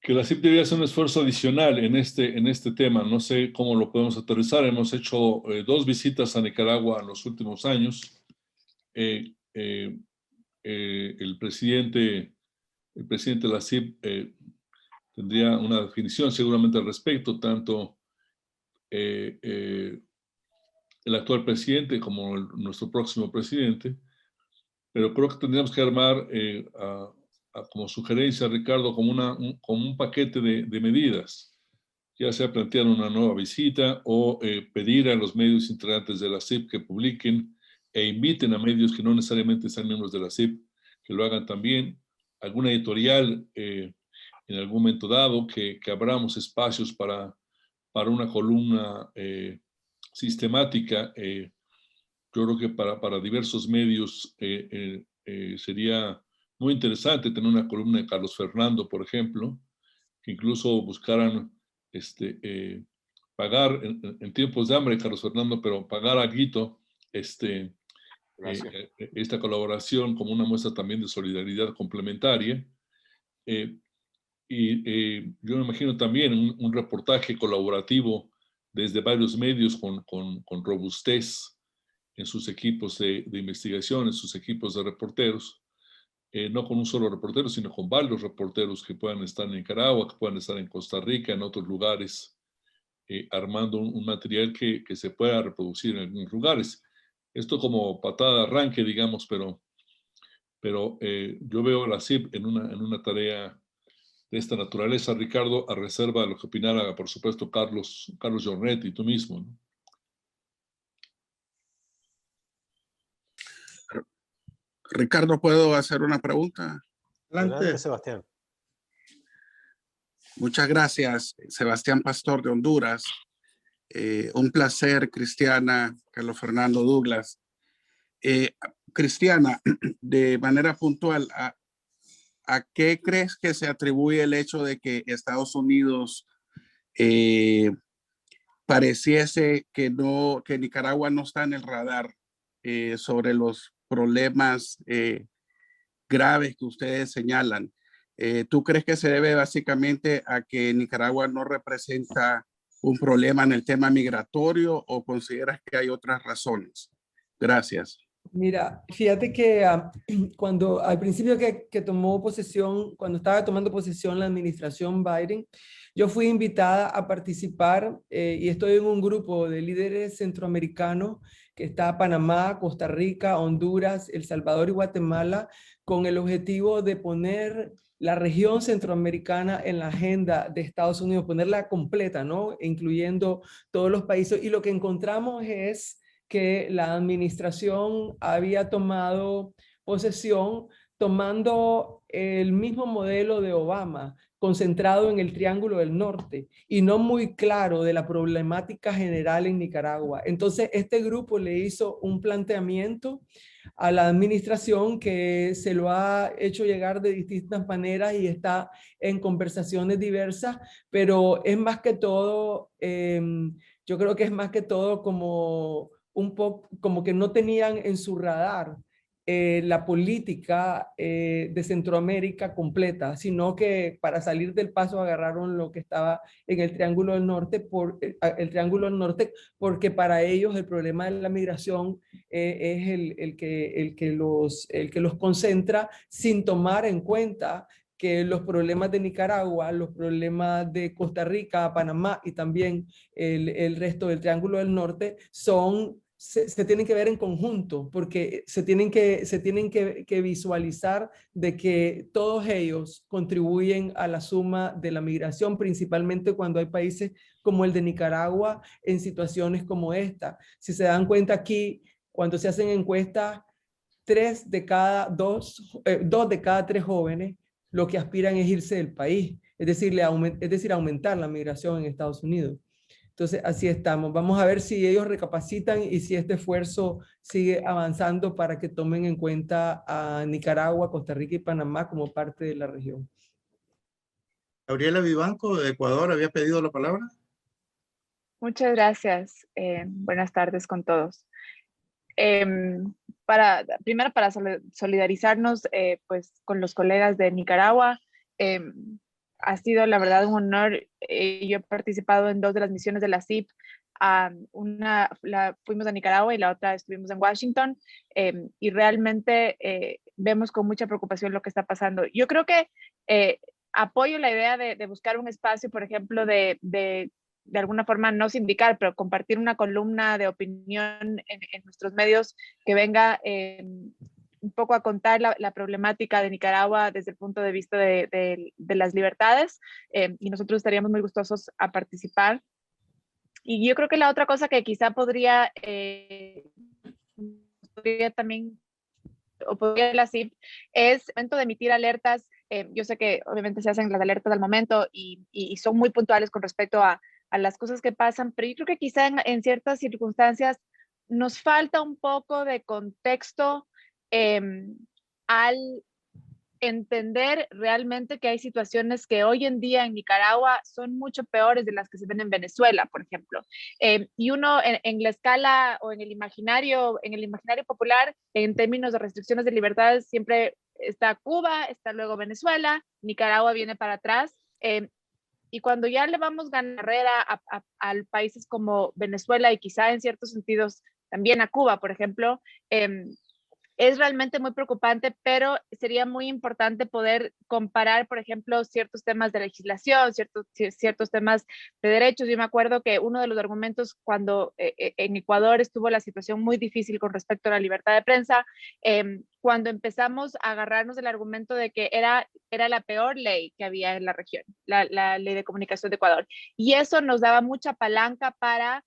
la CIP debería hacer un esfuerzo adicional en este tema. No sé cómo lo podemos aterrizar. Hemos hecho 2 visitas a Nicaragua en los últimos años. El presidente de la CIP tendría una definición seguramente al respecto, tanto el actual presidente como nuestro próximo presidente, pero creo que tendríamos que armar como sugerencia, Ricardo, como un paquete de medidas, ya sea plantear una nueva visita o pedir a los medios integrantes de la CIP que publiquen e inviten a medios que no necesariamente sean miembros de la CIP, que lo hagan también, alguna editorial en algún momento dado, que abramos espacios para una columna sistemática. Yo creo que para diversos medios sería muy interesante tener una columna de Carlos Fernando, por ejemplo, que incluso buscaran pagar en tiempos de hambre, Carlos Fernando, pero pagar algo esta colaboración como una muestra también de solidaridad complementaria. Yo me imagino también un reportaje colaborativo desde varios medios con robustez en sus equipos de investigación, en sus equipos de reporteros, no con un solo reportero, sino con varios reporteros que puedan estar en Nicaragua, que puedan estar en Costa Rica, en otros lugares, armando un material que se pueda reproducir en algunos lugares. Esto como patada de arranque, digamos, pero yo veo a la CIP en una tarea de esta naturaleza, Ricardo, a reserva de lo que opinara, por supuesto, Carlos Jornet y tú mismo, ¿no? Ricardo, ¿puedo hacer una pregunta? Adelante, Sebastián. Muchas gracias, Sebastián Pastor de Honduras. Un placer, Cristiana, Carlos Fernando, Douglas. Cristiana, de manera puntual, ¿a qué crees que se atribuye el hecho de que Estados Unidos pareciese que Nicaragua no está en el radar sobre los problemas graves que ustedes señalan? ¿Tú crees que se debe básicamente a que Nicaragua no representa un problema en el tema migratorio o consideras que hay otras razones? Gracias. Mira, fíjate que cuando al principio que tomó posesión, cuando estaba tomando posesión la administración Biden, yo fui invitada a participar y estoy en un grupo de líderes centroamericanos que está Panamá, Costa Rica, Honduras, El Salvador y Guatemala, con el objetivo de poner la región centroamericana en la agenda de Estados Unidos, ponerla completa, ¿no? Incluyendo todos los países. Y lo que encontramos es que la administración había tomado posesión tomando el mismo modelo de Obama, concentrado en el Triángulo del Norte y no muy claro de la problemática general en Nicaragua. Entonces, este grupo le hizo un planteamiento a la administración que se lo ha hecho llegar de distintas maneras y está en conversaciones diversas, pero es más que todo, yo creo que es más que todo como un poco, como que no tenían en su radar la política de Centroamérica completa, sino que para salir del paso agarraron lo que estaba en el Triángulo del Norte, porque para ellos el problema de la migración es el que los concentra sin tomar en cuenta que los problemas de Nicaragua, los problemas de Costa Rica, Panamá y también el resto del Triángulo del Norte se tienen que ver en conjunto, porque se tienen que visualizar de que todos ellos contribuyen a la suma de la migración, principalmente cuando hay países como el de Nicaragua en situaciones como esta. Si se dan cuenta aquí, cuando se hacen encuestas, 2 de cada 3 jóvenes lo que aspiran es irse del país, es decir, aumentar la migración en Estados Unidos. Entonces, así estamos. Vamos a ver si ellos recapacitan y si este esfuerzo sigue avanzando para que tomen en cuenta a Nicaragua, Costa Rica y Panamá como parte de la región. Gabriela Vivanco, de Ecuador, había pedido la palabra. Muchas gracias. Buenas tardes con todos. Primero para solidarizarnos pues, con los colegas de Nicaragua. Ha sido la verdad un honor. Yo he participado en 2 de las misiones de la CIP. Fuimos a Nicaragua y la otra estuvimos en Washington, y realmente vemos con mucha preocupación lo que está pasando. Yo creo que apoyo la idea de buscar un espacio, por ejemplo, de alguna forma no sindical, pero compartir una columna de opinión en nuestros medios que venga un poco a contar la problemática de Nicaragua desde el punto de vista de las libertades, y nosotros estaríamos muy gustosos a participar. Y yo creo que la otra cosa que quizá podría también, o podría la CIP, es el momento de emitir alertas. Yo sé que obviamente se hacen las alertas al momento y son muy puntuales con respecto a las cosas que pasan, pero yo creo que quizá en ciertas circunstancias nos falta un poco de contexto al entender realmente que hay situaciones que hoy en día en Nicaragua son mucho peores de las que se ven en Venezuela, por ejemplo. Y uno en la escala o en el imaginario popular, en términos de restricciones de libertades, siempre está Cuba, está luego Venezuela, Nicaragua viene para atrás. Y cuando ya le vamos ganando carrera a países como Venezuela y quizá en ciertos sentidos también a Cuba, por ejemplo, es realmente muy preocupante, pero sería muy importante poder comparar, por ejemplo, ciertos temas de legislación, ciertos temas de derechos. Yo me acuerdo que uno de los argumentos cuando en Ecuador estuvo la situación muy difícil con respecto a la libertad de prensa, cuando empezamos a agarrarnos del argumento de que era la peor ley que había en la región, la ley de comunicación de Ecuador. Y eso nos daba mucha palanca para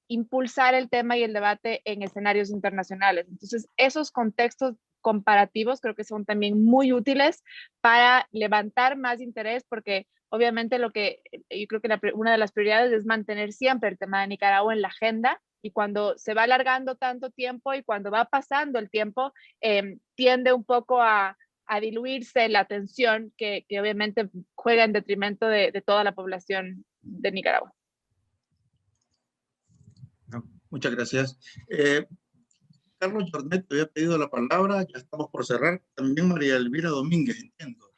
impulsar el tema y el debate en escenarios internacionales. Entonces, esos contextos comparativos creo que son también muy útiles para levantar más interés, porque obviamente yo creo que una de las prioridades es mantener siempre el tema de Nicaragua en la agenda, y cuando se va alargando tanto tiempo y cuando va pasando el tiempo, tiende un poco a diluirse la atención que obviamente juega en detrimento de toda la población de Nicaragua. Muchas gracias. Carlos Jornet había pedido la palabra, ya estamos por cerrar. También María Elvira Domínguez, entiendo.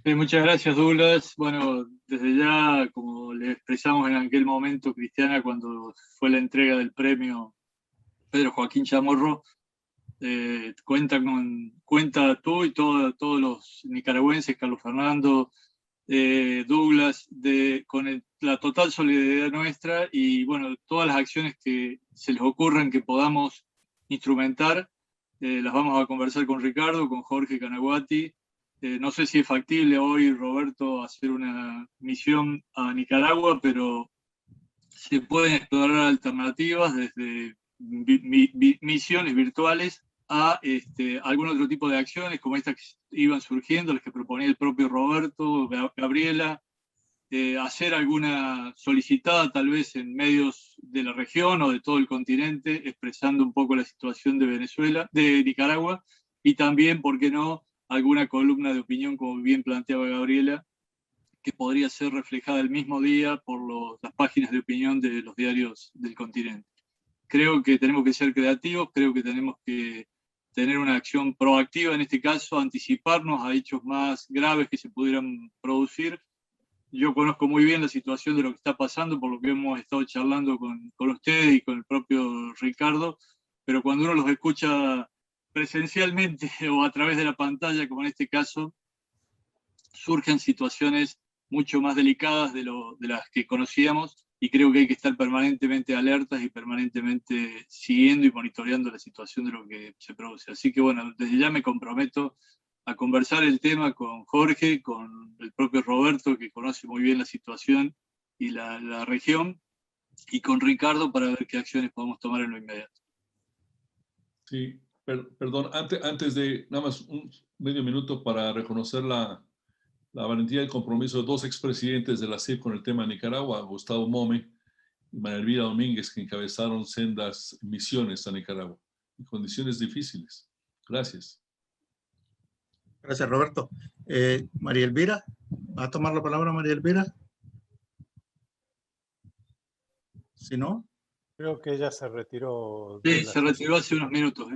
Muchas gracias, Douglas. Bueno, desde ya, como le expresamos en aquel momento, Cristiana, cuando fue la entrega del premio Pedro Joaquín Chamorro, cuenta tú y todos los nicaragüenses, Carlos Fernando, Douglas, con la total solidaridad nuestra, y bueno, todas las acciones que se les ocurran que podamos instrumentar, las vamos a conversar con Ricardo, con Jorge Canaguati. No sé si es factible hoy, Roberto, hacer una misión a Nicaragua, pero se pueden explorar alternativas desde misiones virtuales a algún otro tipo de acciones como estas que iban surgiendo, las que proponía el propio Roberto, Gabriela, hacer alguna solicitada tal vez en medios de la región o de todo el continente, expresando un poco la situación de Nicaragua, y también, ¿por qué no?, alguna columna de opinión, como bien planteaba Gabriela, que podría ser reflejada el mismo día por las páginas de opinión de los diarios del continente. Creo que tenemos que ser creativos, creo que tenemos que tener una acción proactiva, en este caso, anticiparnos a hechos más graves que se pudieran producir. Yo conozco muy bien la situación de lo que está pasando, por lo que hemos estado charlando con ustedes y con el propio Ricardo, pero cuando uno los escucha presencialmente o a través de la pantalla, como en este caso, surgen situaciones mucho más delicadas de las que conocíamos, y creo que hay que estar permanentemente alertas y permanentemente siguiendo y monitoreando la situación de lo que se produce. Así que bueno, desde ya me comprometo a conversar el tema con Jorge, con el propio Roberto, que conoce muy bien la situación y la región, y con Ricardo para ver qué acciones podemos tomar en lo inmediato. Sí, perdón, antes de nada más un medio minuto para reconocer la valentía y el compromiso de 2 expresidentes de la CIP con el tema de Nicaragua, Gustavo Mome y María Elvira Domínguez, que encabezaron sendas misiones a Nicaragua en condiciones difíciles. Gracias. Gracias, Roberto. María Elvira, ¿va a tomar la palabra María Elvira? Si no, Creo que ella se retiró. Sí, se retiró hace unos minutos.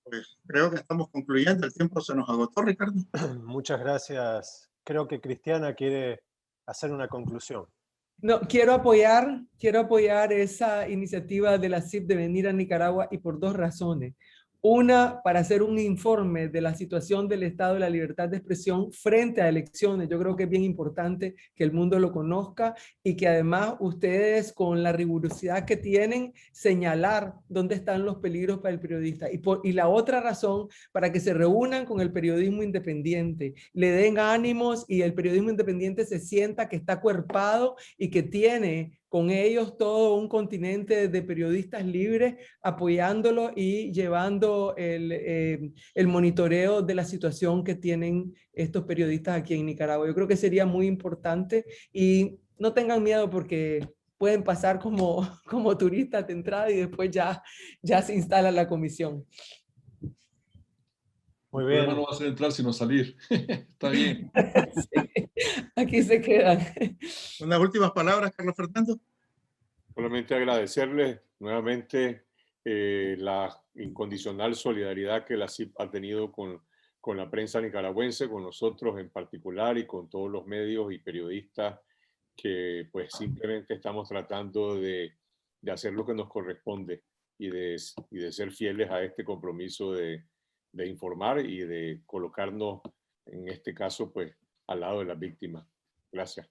Pues creo que estamos concluyendo, el tiempo se nos agotó, Ricardo. Muchas gracias. Creo que Cristiana quiere hacer una conclusión. No, quiero apoyar esa iniciativa de la CIP de venir a Nicaragua y por dos razones. Una, para hacer un informe de la situación del Estado de la libertad de expresión frente a elecciones. Yo creo que es bien importante que el mundo lo conozca y que además ustedes, con la rigurosidad que tienen, señalar dónde están los peligros para el periodista. Y la otra razón, para que se reúnan con el periodismo independiente, le den ánimos y el periodismo independiente se sienta que está acuerpado y que tiene con ellos todo un continente de periodistas libres apoyándolo y llevando el monitoreo de la situación que tienen estos periodistas aquí en Nicaragua. Yo creo que sería muy importante y no tengan miedo porque pueden pasar como turistas de entrada y después ya se instala la comisión. Muy bien. No va a ser entrar sino salir. Está bien. Sí, aquí se quedan. Unas últimas palabras, Carlos Fernando. Solamente agradecerles nuevamente la incondicional solidaridad que la CIP ha tenido con la prensa nicaragüense, con nosotros en particular y con todos los medios y periodistas que pues simplemente estamos tratando de hacer lo que nos corresponde y de ser fieles a este compromiso de informar y de colocarnos, en este caso, pues al lado de las víctimas. Gracias.